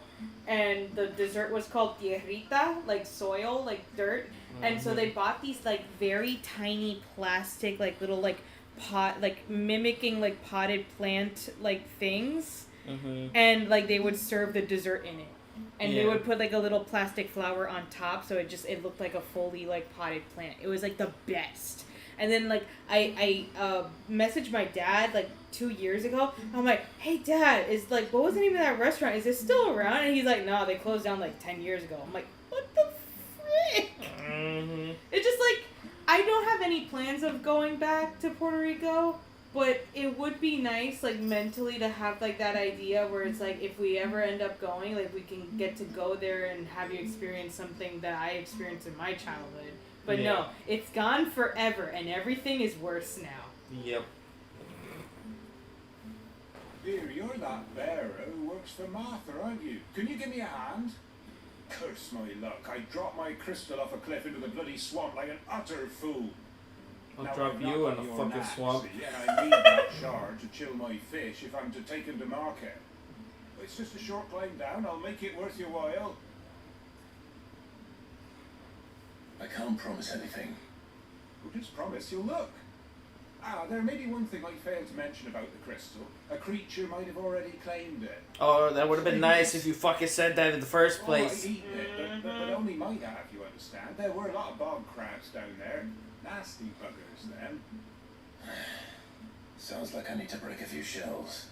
and the dessert was called tierrita, like soil, like dirt. And so they bought these, like, very tiny plastic, like, little, like, pot, like, mimicking, like, potted plant, like, things. And, like, they would serve the dessert in it. And they would put, like, a little plastic flower on top, so it looked like a fully, like, potted plant. It was, like, the best. And then, like, I messaged my dad, like, 2 years ago. I'm like, hey, Dad, what was the name of that restaurant? Is it still around? And he's like, no, they closed down, like, 10 years ago. I'm like, what the frick? It's just, like, I don't have any plans of going back to Puerto Rico, but it would be nice, like, mentally to have, like, that idea where it's, like, if we ever end up going, like, we can get to go there and have you experience something that I experienced in my childhood. But no, it's gone forever, and everything is worse now. Yep. Dear, you're that bearer who works for Martha, aren't you? Can you give me a hand? Curse my luck. I dropped my crystal off a cliff into the bloody swamp like an utter fool. I'll drop you in a fucking swamp. And I need that shard to chill my fish if I'm to take him to market. It's just a short climb down. I'll make it worth your while. I can't promise anything. Well, just promise you'll look. There may be one thing I failed to mention about the crystal. A creature might have already claimed it. Oh, that would have been nice if you fucking said that in the first place. I'd eaten it, but only might have, you understand. There were a lot of bog crabs down there. Nasty buggers, them. Sounds like I need to break a few shells.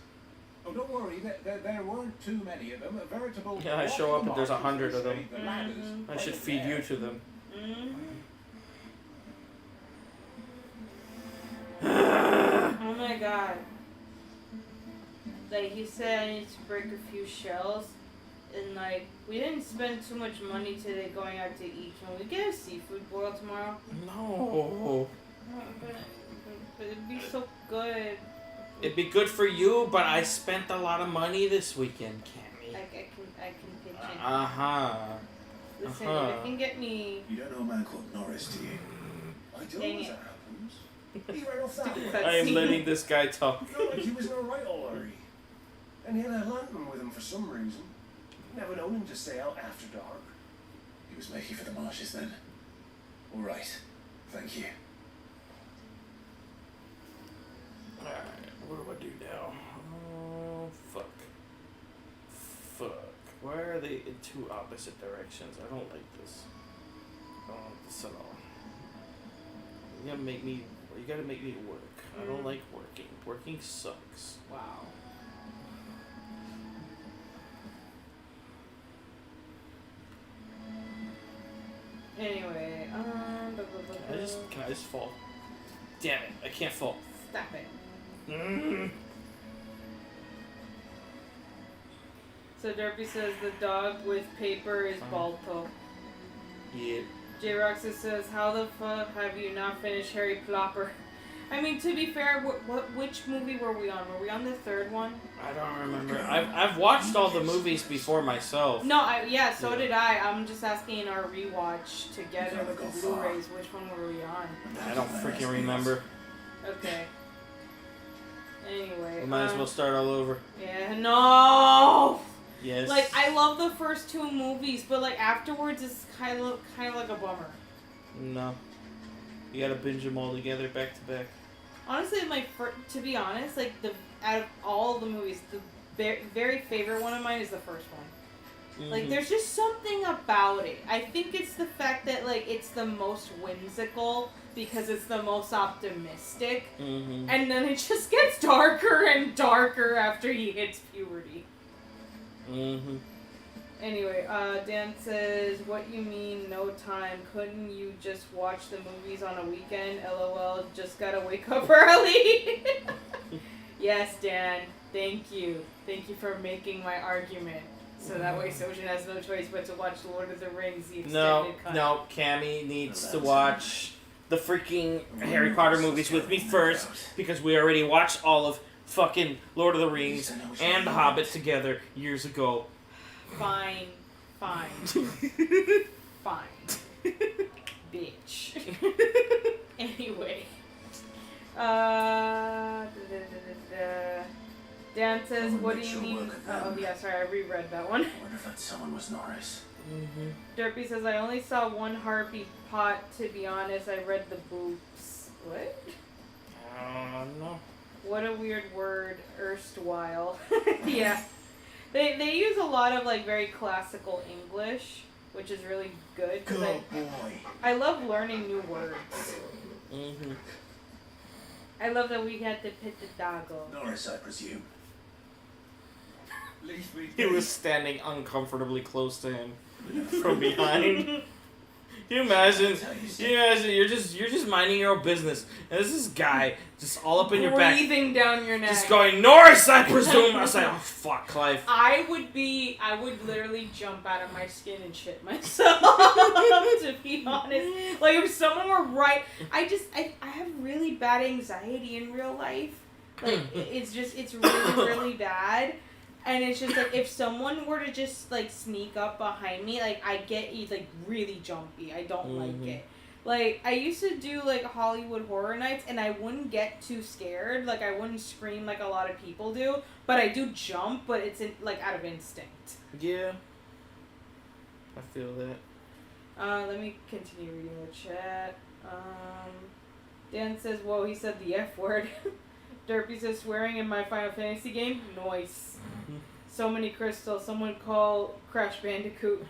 Oh, don't worry, there weren't too many of them. A veritable... Yeah, I show up and there's 100 of them. I should feed you to them. Oh my god. Like, he said I need to break a few shells. And, like, we didn't spend too much money today going out to eat. Can we get a seafood boil tomorrow? No. But it'd be so good. It'd be good for you, but I spent a lot of money this weekend, Camy. I can pitch in. Uh-huh. Listen, it can get me... You don't know a man called Norris, do you? I do, Dang as it. it happens. He ran off that way. I am letting this guy talk. No, like he was in a right already. And he had a lantern with him for some reason. Never known him to stay out after dark. He was making for the marshes then. All right. Thank you. Alright, what do I do now? Oh, fuck. Fuck. Why are they in two opposite directions? I don't like this. I don't like this at all. You gotta make me work. I don't like working. Working sucks. Wow. Anyway, Can I just fall? Damn it, I can't fall. Stop it. So Derpy says the dog with paper is Balto. Yeah. J Roxas says, how the fuck have you not finished Harry Plopper? I mean, to be fair, which movie were we on? Were we on the third one? I don't remember. I've watched all the movies before myself. No, so did I. I'm just asking in our rewatch together with the Blu-rays, which one were we on? I don't freaking remember. Okay. Anyway. We might as well start all over. Yeah, no! Yes. Like, I love the first two movies, but like afterwards it's kind of like a bummer. No. You gotta binge them all together back to back. Honestly, to be honest, like out of all the movies, the very favorite one of mine is the first one. Like, there's just something about it. I think it's the fact that like it's the most whimsical because it's the most optimistic, and then it just gets darker and darker after he hits puberty. Anyway, Dan says, what you mean no time? Couldn't you just watch the movies on a weekend? LOL, just gotta wake up early. Yes, Dan. Thank you. Thank you for making my argument. So that way Sojan has no choice but to watch Lord of the Rings, the extended cut. No, Camy needs to watch the freaking Harry Potter movies with me first, because we already watched all of fucking Lord of the Rings and The Hobbit together years ago. Fine. Bitch. Anyway. Dan says, what do you mean? Oh, yeah, sorry, I reread that one. I wonder if that someone was Norris. Derpy says, I only saw one harpy pot, to be honest. I read the boobs. What? No. What a weird word, erstwhile. Yeah. They use a lot of like very classical English, which is really good. Good boy. I love learning new words. I love that we had to pit the doggo. Norris, I presume. He was standing uncomfortably close to him from behind. Can you imagine? You're just minding your own business, and there's this guy just all up in your back, breathing down your neck, just going, Norris, I presume. I was like, oh fuck, Clive. I would literally jump out of my skin and shit myself. To be honest, like if someone were right, I have really bad anxiety in real life. Like, it's really, really bad. And it's just, like, if someone were to just, like, sneak up behind me, like, I get, like, really jumpy. I don't like it. Like, I used to do, like, Hollywood Horror Nights, and I wouldn't get too scared. Like, I wouldn't scream like a lot of people do. But I do jump, but it's, like, out of instinct. Yeah. I feel that. Let me continue reading the chat. Dan says, whoa, he said the F word. Derpy says, swearing in my Final Fantasy game? Noise. So many crystals. Someone call Crash Bandicoot.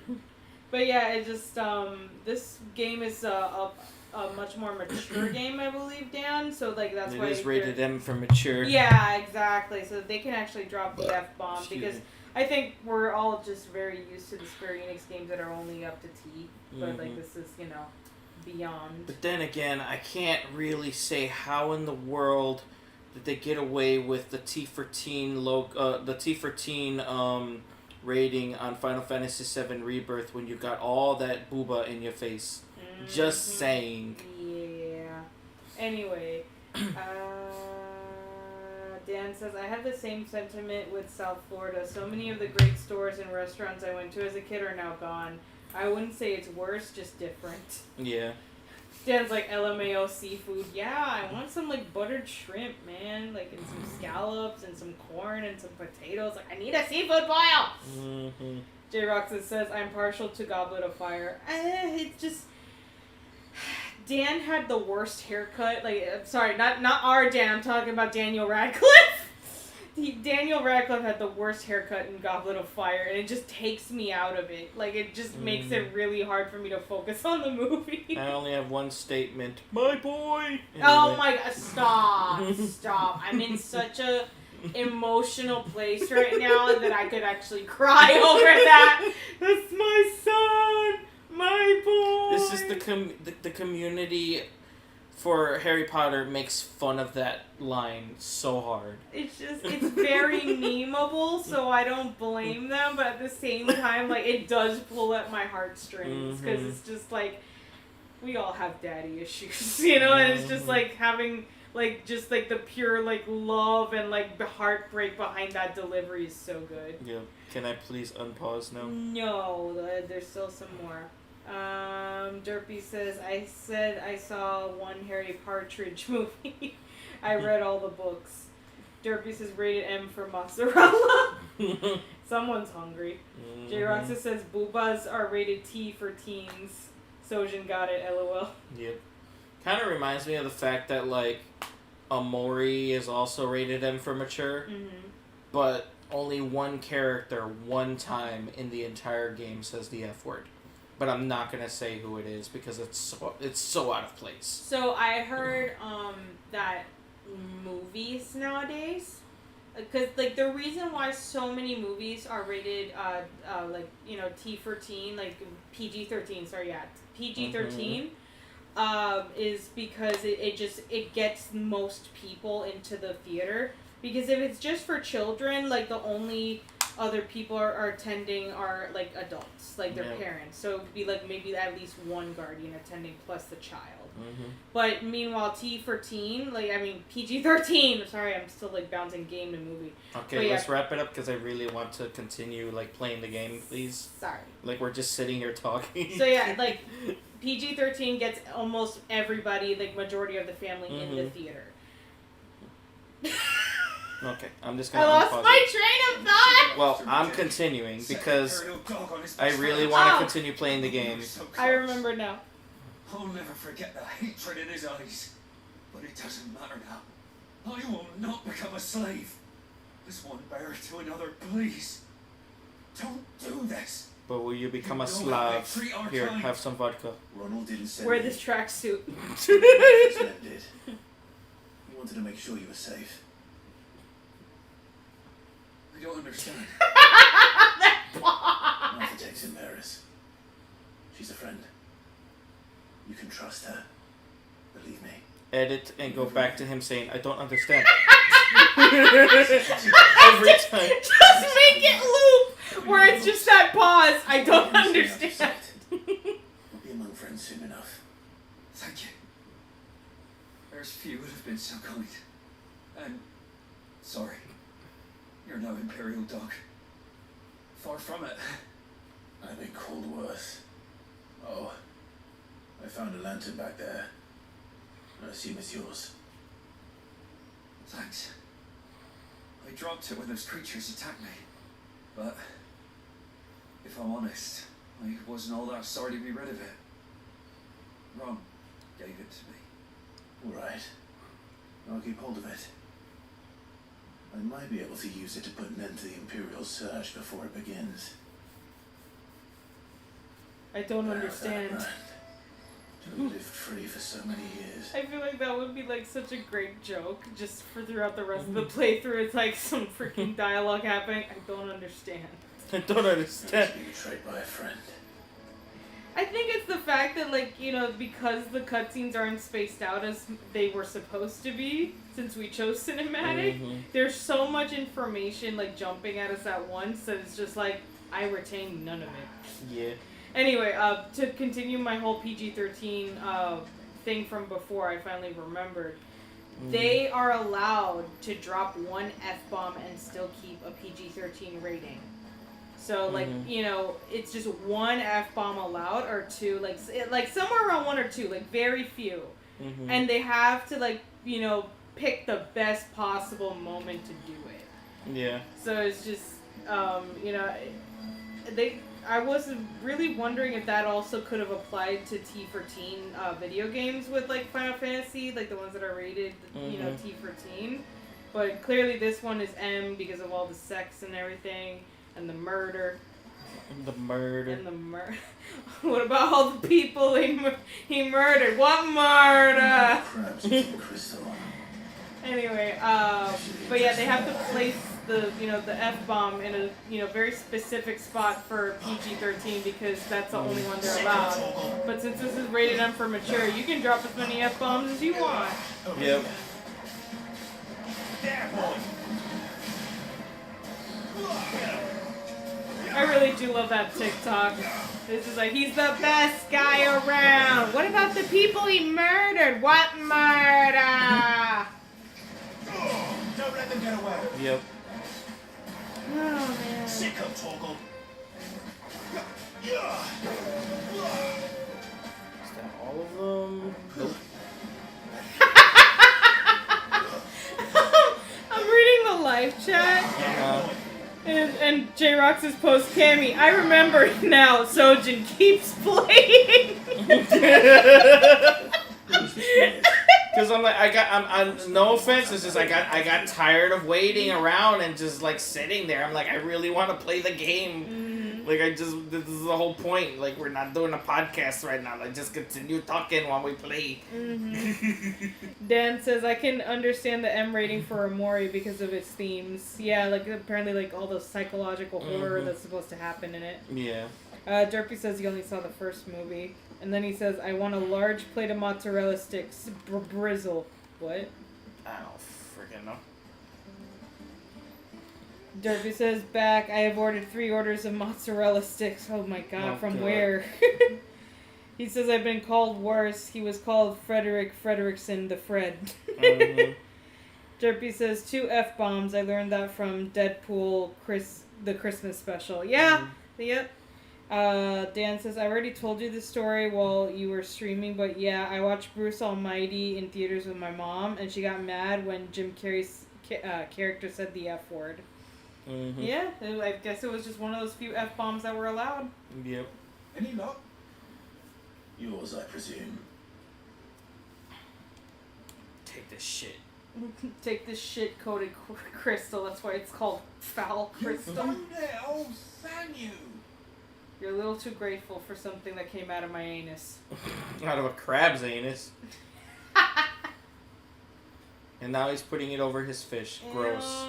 But yeah, it's just, this game is a much more mature game, I believe, Dan. So, like, that's why... It is rated M for mature. Yeah, exactly. So they can actually drop the F-bomb. Because I think we're all just very used to the Square Enix games that are only up to T. But, like, this is, you know, beyond. But then again, I can't really say how in the world did they get away with the T for teen rating on Final Fantasy VII Rebirth when you got all that booba in your face. Just saying. Yeah. Anyway, Dan says, I have the same sentiment with South Florida. So many of the great stores and restaurants I went to as a kid are now gone. I wouldn't say it's worse, just different. Yeah. Dan's like, LMAO seafood. Yeah, I want some, like, buttered shrimp, man. Like, and some scallops and some corn and some potatoes. Like, I need a seafood boil! J-Roxas says, I'm partial to Goblet of Fire. It's just... Dan had the worst haircut. Like, sorry, not our Dan. I'm talking about Daniel Radcliffe. Daniel Radcliffe had the worst haircut in Goblet of Fire, and it just takes me out of it. Like, it just makes it really hard for me to focus on the movie. I only have one statement. My boy! Anyway. Oh my god, stop. I'm in such a emotional place right now that I could actually cry over that. That's my son! My boy! This is the community for Harry Potter makes fun of that line so hard. It's very memeable, so I don't blame them, but at the same time, like, it does pull at my heartstrings, because it's just, like, we all have daddy issues, you know, and it's just, like, having, like, just, like, the pure, like, love and, like, the heartbreak behind that delivery is so good. Yeah. Can I please unpause now? No, there's still some more. Derpy says, I said I saw one Harry Partridge movie. I read all the books. Derpy says rated M for mozzarella. Someone's hungry. J-Roxa says boobas are rated T for teens. Sojan got it, LOL. Yep. Kind of reminds me of the fact that, like, Omori is also rated M for mature, but only one character one time in the entire game says the F word. But I'm not gonna say who it is because it's so out of place. So I heard that movies nowadays, because like the reason why so many movies are rated like, you know, T for teen, like PG-13. Sorry, yeah, PG-13. Is because it gets most people into the theater. Because if it's just for children, like the only other people are attending are like adults, like their parents. So it would be like maybe at least one guardian attending plus the child. But meanwhile, T for teen, like, I mean, PG-13. Sorry, I'm still like bouncing game to movie. Okay, but let's wrap it up because I really want to continue like playing the game, please. Sorry. Like we're just sitting here talking. So yeah, like PG-13 gets almost everybody, like majority of the family in the theater. Okay, I'm just gonna. I lost my train of thought. Well, I'm continuing because I really want to continue playing the game. I remember now. I'll never forget the hatred in his eyes, but it doesn't matter now. I will not become a slave. This one bearer to another, please. Don't do this. But will you become a Slav? Here, have some vodka. Ronald didn't send Wear this tracksuit. He wanted to make sure you were safe. I don't understand. Martha takes him, Maris. She's a friend. You can trust her. Believe me. Edit and go back to him saying, I don't understand. Every time. Just make it loop where it's just that pause. I don't understand. We'll be among friends soon enough. Thank you. There's few who have been so kind. And Imperial dog. Far from it. I've been called worse. Oh, I found a lantern back there. I assume it's yours. Thanks. I dropped it when those creatures attacked me. But, if I'm honest, I wasn't all that sorry to be rid of it. Ron gave it to me. All right. I'll keep hold of it. I might be able to use it to put an end to the Imperial surge before it begins. I don't understand. To have lived free for so many years. I feel like that would be like such a great joke just for throughout the rest of the playthrough. It's like some freaking dialogue happening. I don't understand. I don't understand. Being betrayed by a friend. I think it's the fact that, like, you know, because the cutscenes aren't spaced out as they were supposed to be, since we chose cinematic, there's so much information, like, jumping at us at once that it's just like, I retain none of it. Yeah. Anyway, to continue my whole PG-13 thing from before, I finally remembered. They are allowed to drop one F-bomb and still keep a PG-13 rating. So, like, you know, it's just one F-bomb allowed, or two, like somewhere around one or two, like, very few. And they have to, like, you know, pick the best possible moment to do it. Yeah. So it's just, you know, I was really wondering if that also could have applied to T for Teen video games with, like, Final Fantasy, like the ones that are rated, you know, T for Teen. But clearly this one is M because of all the sex and everything. And the murder. The murder. And the murder. What about all the people he murdered? What murder? Anyway, but yeah, they have to place the, you know, the F-bomb in a, you know, very specific spot for PG-13 because that's the only one they're allowed. But since this is rated M for mature, you can drop as many F-bombs as you want. Yep. I really do love that TikTok. This is like, he's the best guy around. What about the people he murdered? What murder? Don't let them get away. Yep. Oh, man. Sick of Torgal. Is that all of them? Nope. I'm reading the live chat. And J-Rox's post, Camy, I remember now, Sojan keeps playing. Because I'm no offense, it's just I got tired of waiting around and just like sitting there. I'm like, I really want to play the game. Like this is the whole point. Like we're not doing a podcast right now. Like just continue talking while we play. Dan says I can understand the M rating for Omori because of its themes. Yeah, like apparently like all the psychological horror that's supposed to happen in it. Yeah. Derpy says he only saw the first movie. And then he says, I want a large plate of mozzarella sticks. Brizzle. What? I don't freaking know. Derpy says, back, I have ordered 3 orders of mozzarella sticks. Oh my god, from where? He says, I've been called worse. He was called Frederick Fredrickson the Fred. Derpy says, 2 F-bombs. I learned that from Deadpool the Christmas special. Yeah, yep. Dan says, I already told you this story while you were streaming, but yeah, I watched Bruce Almighty in theaters with my mom, and she got mad when Jim Carrey's character said the F word. Yeah, I guess it was just one of those few F-bombs that were allowed. Yep. Any luck? Yours, I presume. Take this shit. Take this shit-coated crystal, that's why it's called foul crystal. Oh, Sanu! You're a little too grateful for something that came out of my anus. Out of a crab's anus. And now he's putting it over his fish. Gross.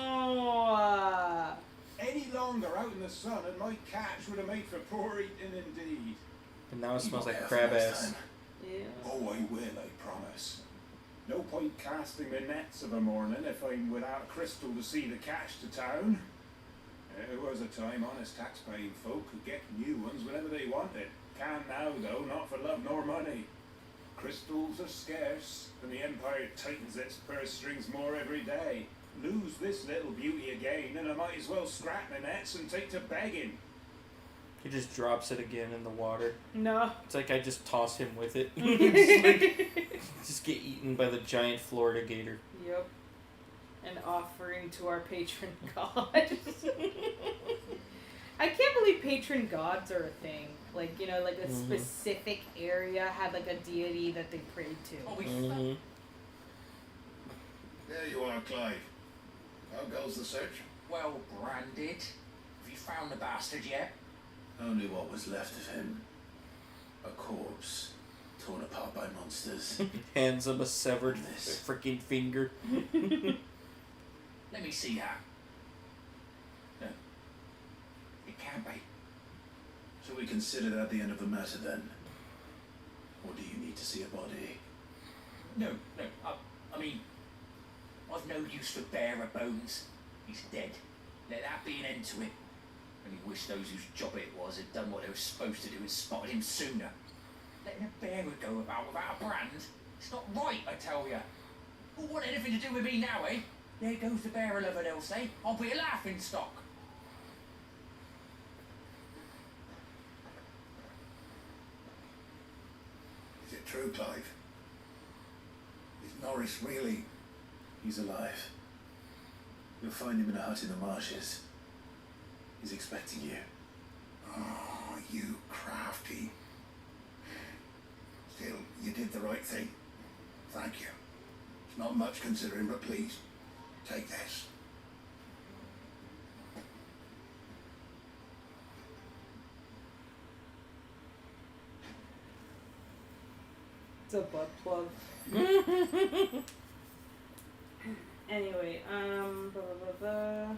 Any longer out in the sun and my catch would have made for poor eating indeed. And now it smells like crab ass. Yeah. Oh, I will, I promise. No point casting the nets of a morning if I'm without a crystal to see the catch to town. There was a time honest tax-paying folk could get new ones whenever they wanted. Can now, though, not for love nor money. Crystals are scarce, and the Empire tightens its purse strings more every day. lose this little beauty again, and I might as well scrap my nets and take to begging. He just drops it again in the water. No. It's like I just toss him with it. just get eaten by the giant Florida gator. Yep. An offering to our patron god. I can't believe patron gods are a thing. Like, you know, like a specific area had like a deity that they prayed to. There you are, Clive. How goes the search? Well, Branded. Have you found the bastard yet? Only what was left of him. A corpse, torn apart by monsters. Hands him a severed freaking finger. Let me see that. No. It can't be. Shall we consider that the end of the matter then? Or do you need to see a body? No. I mean, I've no use for bearer bones. He's dead. Let that be an end to it. Only wish those whose job it was had done what they were supposed to do and spotted him sooner. Letting a bearer go about without a brand? It's not right, I tell ya. Who want anything to do with me now, eh? There goes the bearer lover, they'll say. I'll be a laughing stock. Is it true, Clive? Is Norris really... He's alive. You'll find him in a hut in the marshes. He's expecting you. Oh, you crafty. Still, you did the right thing. Thank you. It's not much considering, but please, take this. It's a butt plug. Anyway, blah, blah, blah.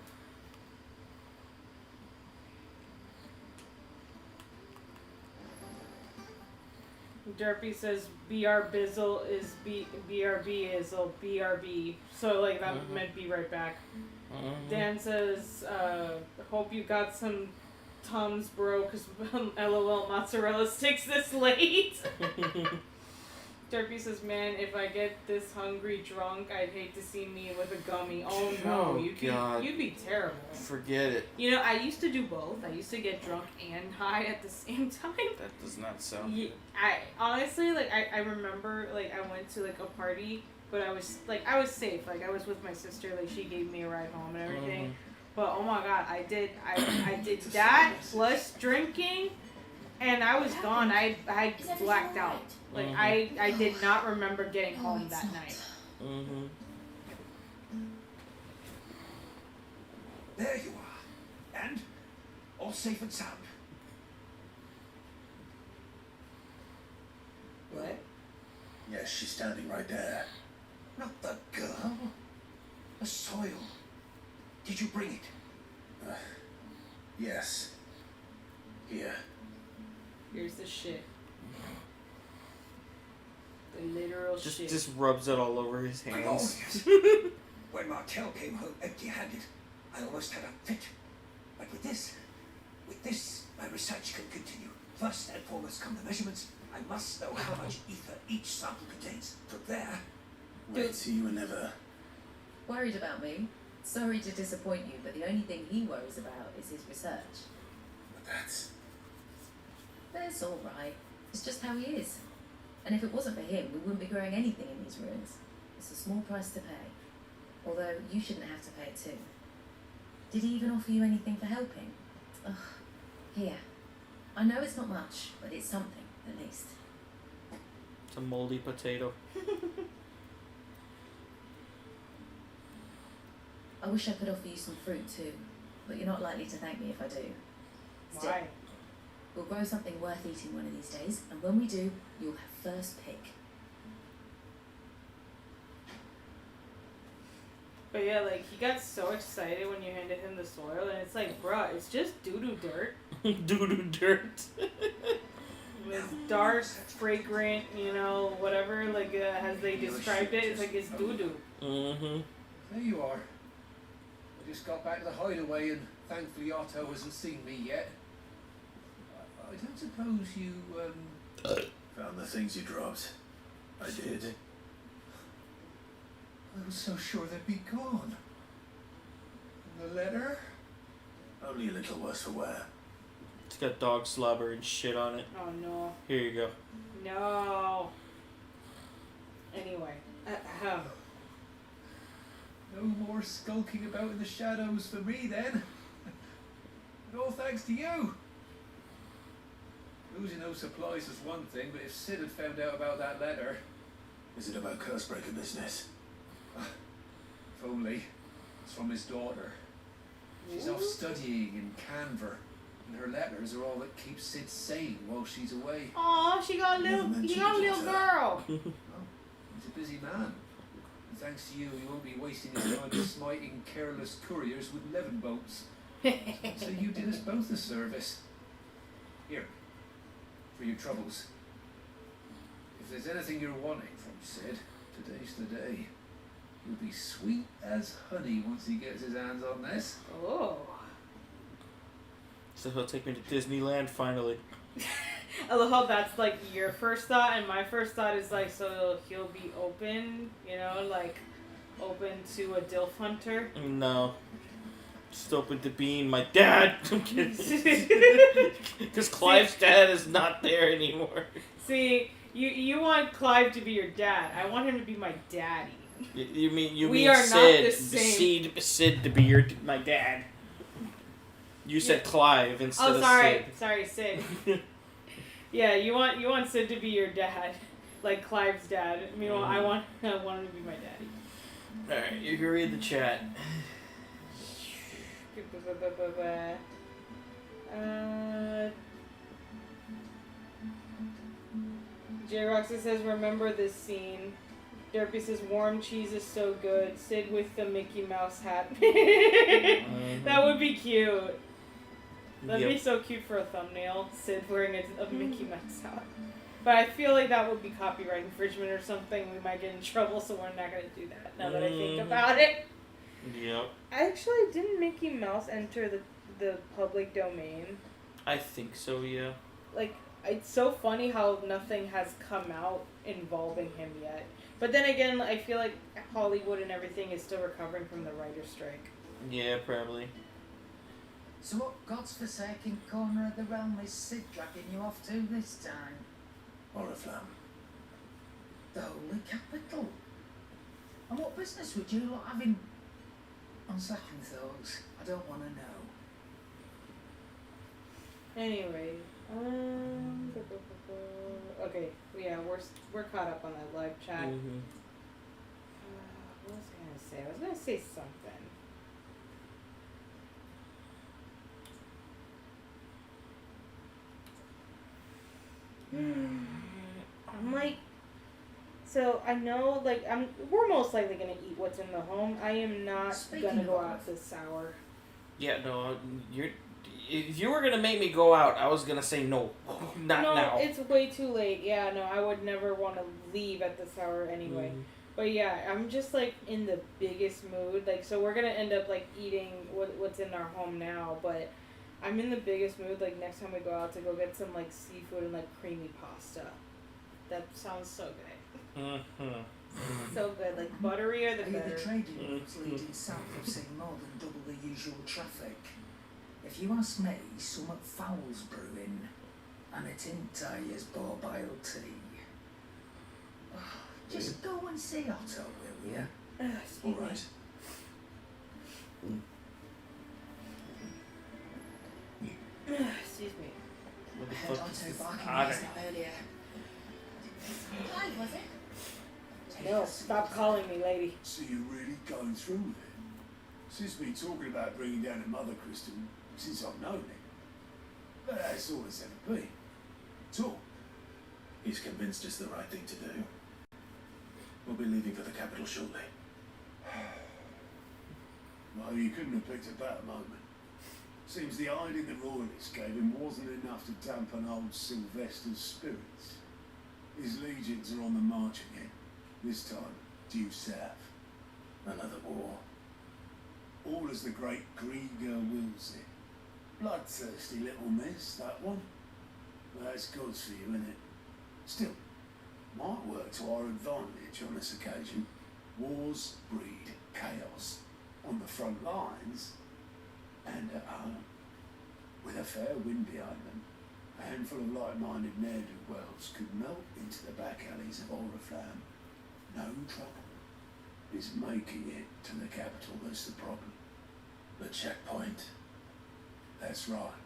Derpy says BR Bizzle is BRB is BRB. So like that meant be right back. Dan says, hope you got some Tums, bro, because LOL mozzarella sticks this late. Derpy says, man, if I get this hungry drunk, I'd hate to see me with a gummy. Oh no, you'd be terrible. Forget it. You know, I used to do both. I used to get drunk and high at the same time. That does not sound good. I honestly, like, I remember, like, I went to, like, a party, but I was safe. Like, I was with my sister, like, she gave me a ride home and everything. But, oh my god, I did that, plus drinking, and I was gone. I blacked out. Like, I did not remember getting home that night. There you are. And all safe and sound. What? Yes, she's standing right there. Not the girl. The soil. Did you bring it? Yes. Here. Here's the shit. The literal shit. Just rubs it all over his hands. When Martel came home empty-handed, I almost had a fit. But with this, my research can continue. First and foremost come the measurements. I must know how much ether each sample contains. From there... Wait, you were never... Worried about me? Sorry to disappoint you, but the only thing he worries about is his research. But That's alright. It's just how he is. And if it wasn't for him, we wouldn't be growing anything in these ruins. It's a small price to pay. Although, you shouldn't have to pay it too. Did he even offer you anything for helping? Ugh. Here. I know it's not much, but it's something, at least. It's a moldy potato. I wish I could offer you some fruit too, but you're not likely to thank me if I do. Still, Why? we'll grow something worth eating one of these days, and when we do, you'll have first pick. But yeah, like, he got so excited when you handed him the soil, and it's like, bruh, it's just doo-doo dirt. Doo-doo dirt. It's dark, fragrant, you know, whatever, like, as they described it, it's like it's doo-doo. There you are. I just got back to the hideaway and thankfully Otto hasn't seen me yet. I don't suppose you, Found the things you dropped. I did. I was so sure they'd be gone. The letter? Only a little worse for wear. It's got dog slobber and shit on it. Oh no. Here you go. No. Anyway. No more skulking about in the shadows for me then. And all thanks to you. Losing no supplies was one thing, but if Sid had found out about that letter... Is it about Cursebreaker business? If only. It's from his daughter. She's off studying in Canver, and her letters are all that keeps Sid sane while she's away. Aw, you got a little girl. Well, he's a busy man. And thanks to you, he won't be wasting his time smiting careless couriers with levin boats. So you did us both a service. Here, for your troubles. If there's anything you're wanting from Sid, today's the day. He'll be sweet as honey once he gets his hands on this. Oh. So he'll take me to Disneyland finally. I love how that's like your first thought, and my first thought is like, so he'll be open, you know, like open to a DILF hunter. No. Just open to being my dad. I'm kidding. Because Clive's dad is not there anymore. See, you want Clive to be your dad. I want him to be my daddy. You mean we are Sid, not the same. Sid to be my dad. You said Clive instead of Sid. Sorry, Sid. Yeah, you want Sid to be your dad, like Clive's dad. Meanwhile, I want him to be my daddy. All right, you can read the chat. J Roxy says, "Remember this scene." Derpy says, "Warm cheese is so good." Sid with the Mickey Mouse hat. That would be cute. That'd be so cute for a thumbnail. Sid wearing a Mickey Mouse hat. But I feel like that would be copyright infringement or something. We might get in trouble, so we're not going to do that now that I think about it. Yep. Actually, didn't Mickey Mouse enter the public domain? I think so, yeah. Like, it's so funny how nothing has come out involving him yet. But then again, I feel like Hollywood and everything is still recovering from the writer's strike. Yeah, probably. So what God's forsaken corner of the realm is Sid dragging you off to this time? Oriflamme. The Holy Capital. And what business would you lot have in... On second thoughts, I don't want to know. Anyway, okay, yeah, we're caught up on that live chat. Mm-hmm. What was I gonna say? I was gonna say something. I'm like, so I know, like, we're most likely gonna eat what's in the home. I am not gonna go out this hour. Yeah, no, if you were gonna make me go out, I was gonna say no. Not now. No, it's way too late. Yeah, no, I would never want to leave at this hour anyway. But yeah, I'm just like in the biggest mood. Like, so we're gonna end up like eating what's in our home now, but I'm in the biggest mood. Like next time we go out to go get some like seafood and like creamy pasta. That sounds so good. So good, like butterier the better. The trading routes leading south have seen more than double the usual traffic. If you ask me, somewhat foul's brewing, and it ain't as borbile tea. Just go and see Otto, will you? All right. Excuse me. What the Heard fuck Otto is this barking otter? his earlier. Why was it? No, stop calling me lady. So you're really going through with it? Sid's been talking about bringing down a mother crystal since I've known him. But that's all it's ever been. Talk. He's convinced it's the right thing to do. We'll be leaving for the capital shortly. Well, you couldn't have picked a better moment. Seems the hiding the royalists gave him wasn't enough to dampen old Sylvester's spirits. His legions are on the march again, this time due south. Another war. All as the great Grieger wills it. Bloodthirsty little miss, that one. That's God's for you, innit? Still, might work to our advantage on this occasion. Wars breed chaos. On the front lines, and at home. With a fair wind behind them, a handful of like-minded ne'er-do-wells could melt into the back alleys of Oriflamme. No trouble. It's making it to the capital that's the problem. The checkpoint. That's right.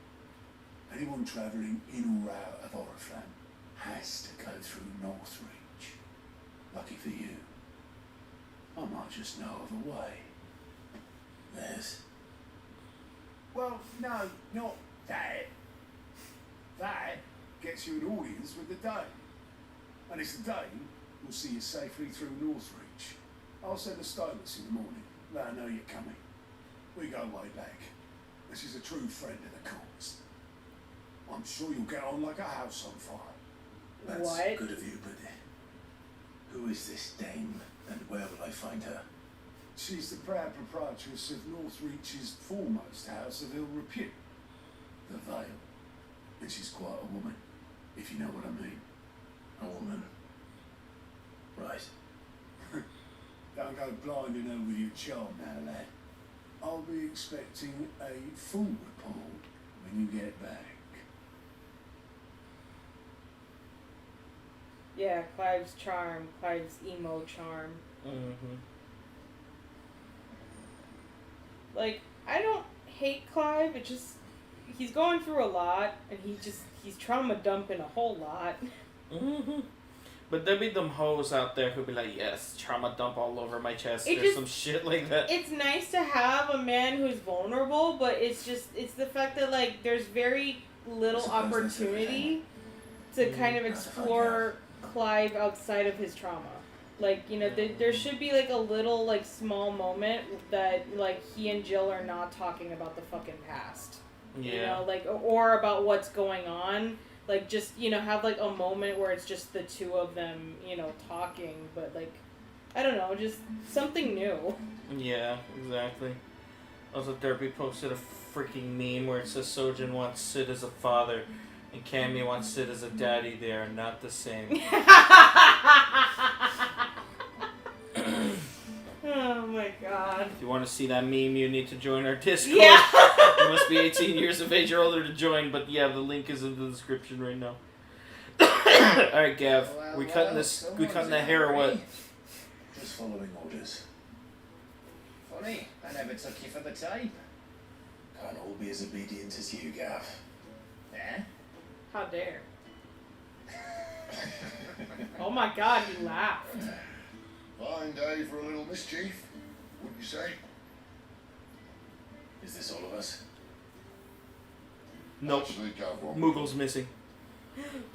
Anyone travelling in or out of Oriflamme has to go through Northreach. Lucky for you, I might just know of a way. Yes. Well, no, not that. That gets you an audience with the Dane. And it's the Dane who'll see you safely through Northreach. I'll send a stylus in the morning, let her know you're coming. We go way back. This is a true friend of the cause. I'm sure you'll get on like a house on fire. That's What? good of you, but who is this dame, and where will I find her? She's the proud proprietress of Northreach's foremost house of ill repute, the Vale. And she's quite a woman, if you know what I mean. A woman. Right. Don't go blinding her with your charm now, lad. I'll be expecting a full report when you get back. Yeah, Clive's charm, Clive's emo charm. Mm-hmm. Like, I don't hate Clive, it just, he's going through a lot, and he's trauma dumping a whole lot. Mm-hmm. But there be them hoes out there who be like, yes, trauma dump all over my chest, It or just- some shit like that. It's nice to have a man who's vulnerable, but it's the fact that, like, there's very little opportunity to kind of explore Clive outside of his trauma. Like, you know, there should be, like, a little, like, small moment that, like, he and Jill are not talking about the fucking past. Yeah. You know, like, or about what's going on. Like, just, you know, have, like, a moment where it's just the two of them, you know, talking. But, like, I don't know, just something new. Yeah, exactly. Also, Derpy posted a freaking meme where it says Sojan wants Sid as a father, and Camy wants Sid as a daddy. They are not the same. Oh my god. If you want to see that meme, you need to join our Discord. Yeah. You must be 18 years of age or older to join, but yeah, the link is in the description right now. Alright, Gav, we cutting the hair or what? Just following orders. Funny, I never took you for the type. Can't all be as obedient as you, Gav. Eh? How dare. Oh my god, you laughed. Fine day for a little mischief, wouldn't you say? Is this all of us? Nope. Actually, Gav won't. Moogle's missing.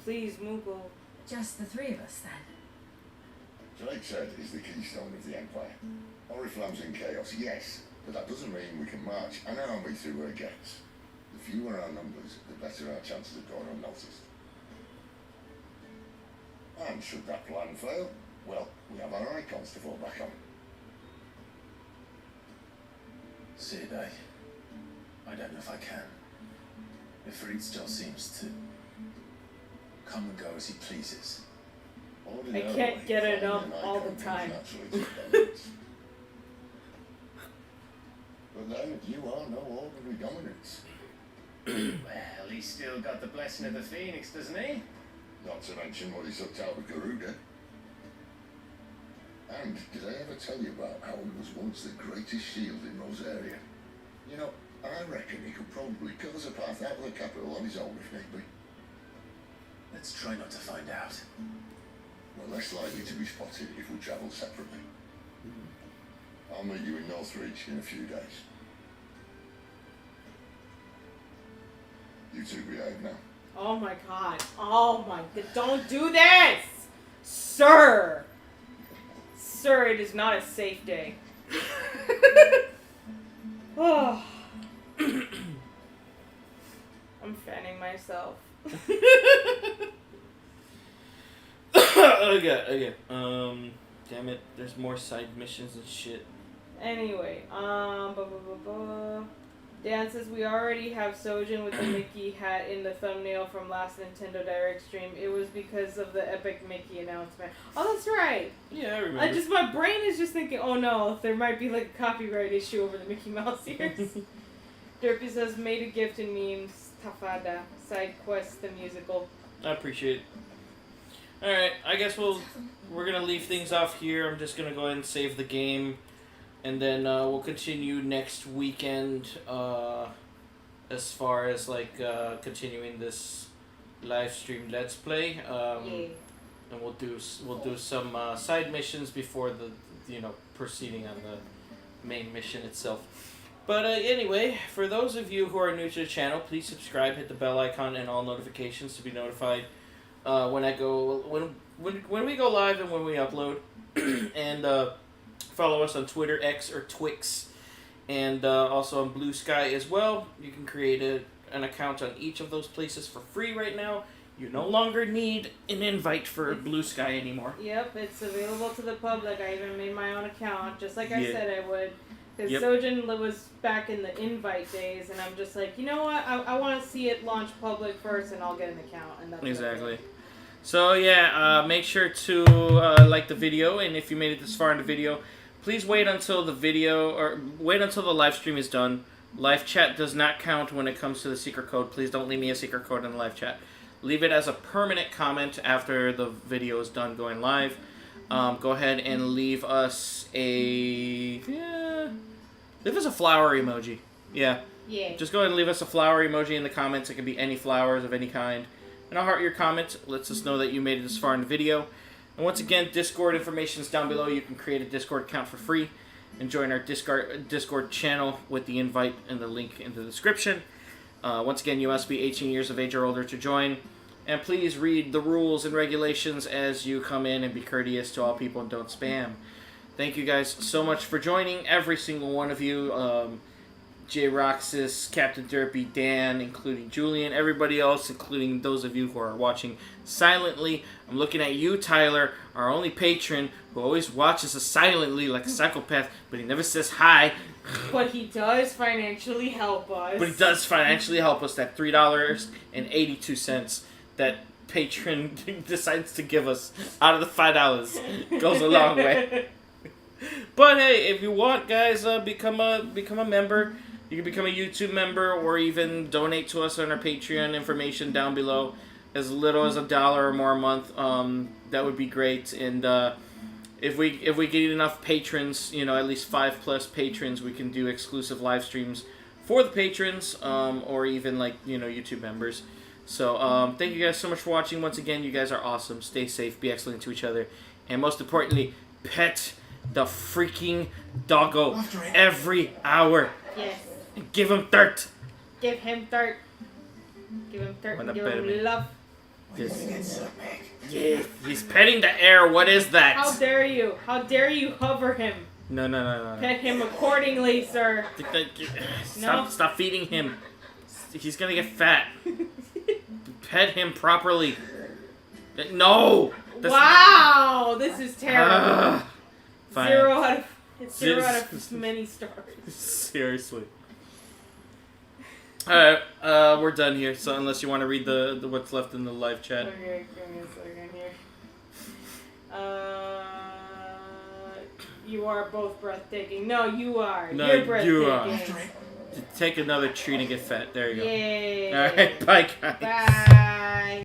Please, Moogle. Just the three of us then. Drake said is the keystone of the Empire. Oriflamme's in chaos, yes, but that doesn't mean we can march an army through her gates. The fewer our numbers, the better our chances of going unnoticed. And should that plan fail, well, we have our icons to fall back on. Sid, I don't know if I can. If Reed still seems to come and go as he pleases. I can't get it up all the time. But then you are no ordinary dominance. Well, he's still got the blessing of the Phoenix, doesn't he? Not to mention what he sucked out of Garuda. And did I ever tell you about how he was once the greatest shield in Rosaria? You know, I reckon he could probably cut us a path out of the capital on his own if need be. Let's try not to find out. We're less likely to be spotted if we travel separately. I'll meet you in Northreach in a few days. You two behave now. Oh my god. Oh my god. Don't do this! Sir! Sir, it is not a safe day. Oh. I'm fanning myself. Okay. Damn it. There's more side missions and shit. Anyway, Dan says we already have Sojan with the Mickey hat in the thumbnail from last Nintendo Direct stream. It was because of the epic Mickey announcement. Oh, that's right. Yeah, I remember. My brain is just thinking, oh no, there might be like a copyright issue over the Mickey Mouse ears. Derpy says, made a gift in memes. Tafada. Side quest, the musical. I appreciate it. Alright, I guess we're going to leave things off here. I'm just going to go ahead and save the game. And then we'll continue next weekend as far as like continuing this live stream Let's Play. And we'll do some side missions before the proceeding on the main mission itself. But anyway, for those of you who are new to the channel, please subscribe, hit the bell icon and all notifications to be notified when we go live and when we upload. And follow us on Twitter, X, or Twix, and also on Blue Sky as well. You can create an account on each of those places for free right now. You no longer need an invite for Blue Sky anymore. Yep, it's available to the public. I even made my own account, just like I said I would. Because Yep. Sojan was back in the invite days, and I'm just like, you know what? I want to see it launch public first, and I'll get an account. And that's Exactly. So yeah, make sure to like the video, and if you made it this far in the video, please wait until the live stream is done. Live chat does not count when it comes to the secret code. Please don't leave me a secret code in the live chat. Leave it as a permanent comment after the video is done going live. Go ahead and leave us a flower emoji. Yeah. Just go ahead and leave us a flower emoji in the comments. It can be any flowers of any kind. And I'll heart your comment. Lets us know that you made it this far in the video. And once again, Discord information is down below. You can create a Discord account for free and join our Discord channel with the invite and the link in the description. Once again, you must be 18 years of age or older to join. And please read the rules and regulations as you come in and be courteous to all people and don't spam. Thank you guys so much for joining, every single one of you. J. Roxas, Captain Derpy, Dan, including Julian, everybody else, including those of you who are watching silently. I'm looking at you, Tyler, our only patron, who always watches us silently like a psychopath, but he never says hi. But he does financially help us. But he does financially help us. That $3.82 that patron decides to give us out of the $5 goes a long way. But hey, if you want, guys, become a member. You can become a YouTube member or even donate to us on our Patreon. Information down below. As little as $1 or more a month. That would be great. And if we get enough patrons, at least 5+ patrons, we can do exclusive live streams for the patrons, or even YouTube members. So thank you guys so much for watching. Once again, you guys are awesome. Stay safe, be excellent to each other, and most importantly, pet the freaking doggo every hour. Yes. And give him dirt. Give him dirt. Give him dirt and give him love. Yeah, he's petting the air. What is that? How dare you? How dare you hover him? No. Pet him accordingly, sir. Stop feeding him. He's gonna get fat. Pet him properly. No. Wow, this is terrible. Fine. 0 out of many stars. Seriously. Alright, we're done here, so unless you want to read the what's left in the live chat. Okay, give me a second here. You are both breathtaking. No, you are. No, You're breathtaking. you are. Take another treat and get fat. There you go. Yay. Alright, bye guys. Bye.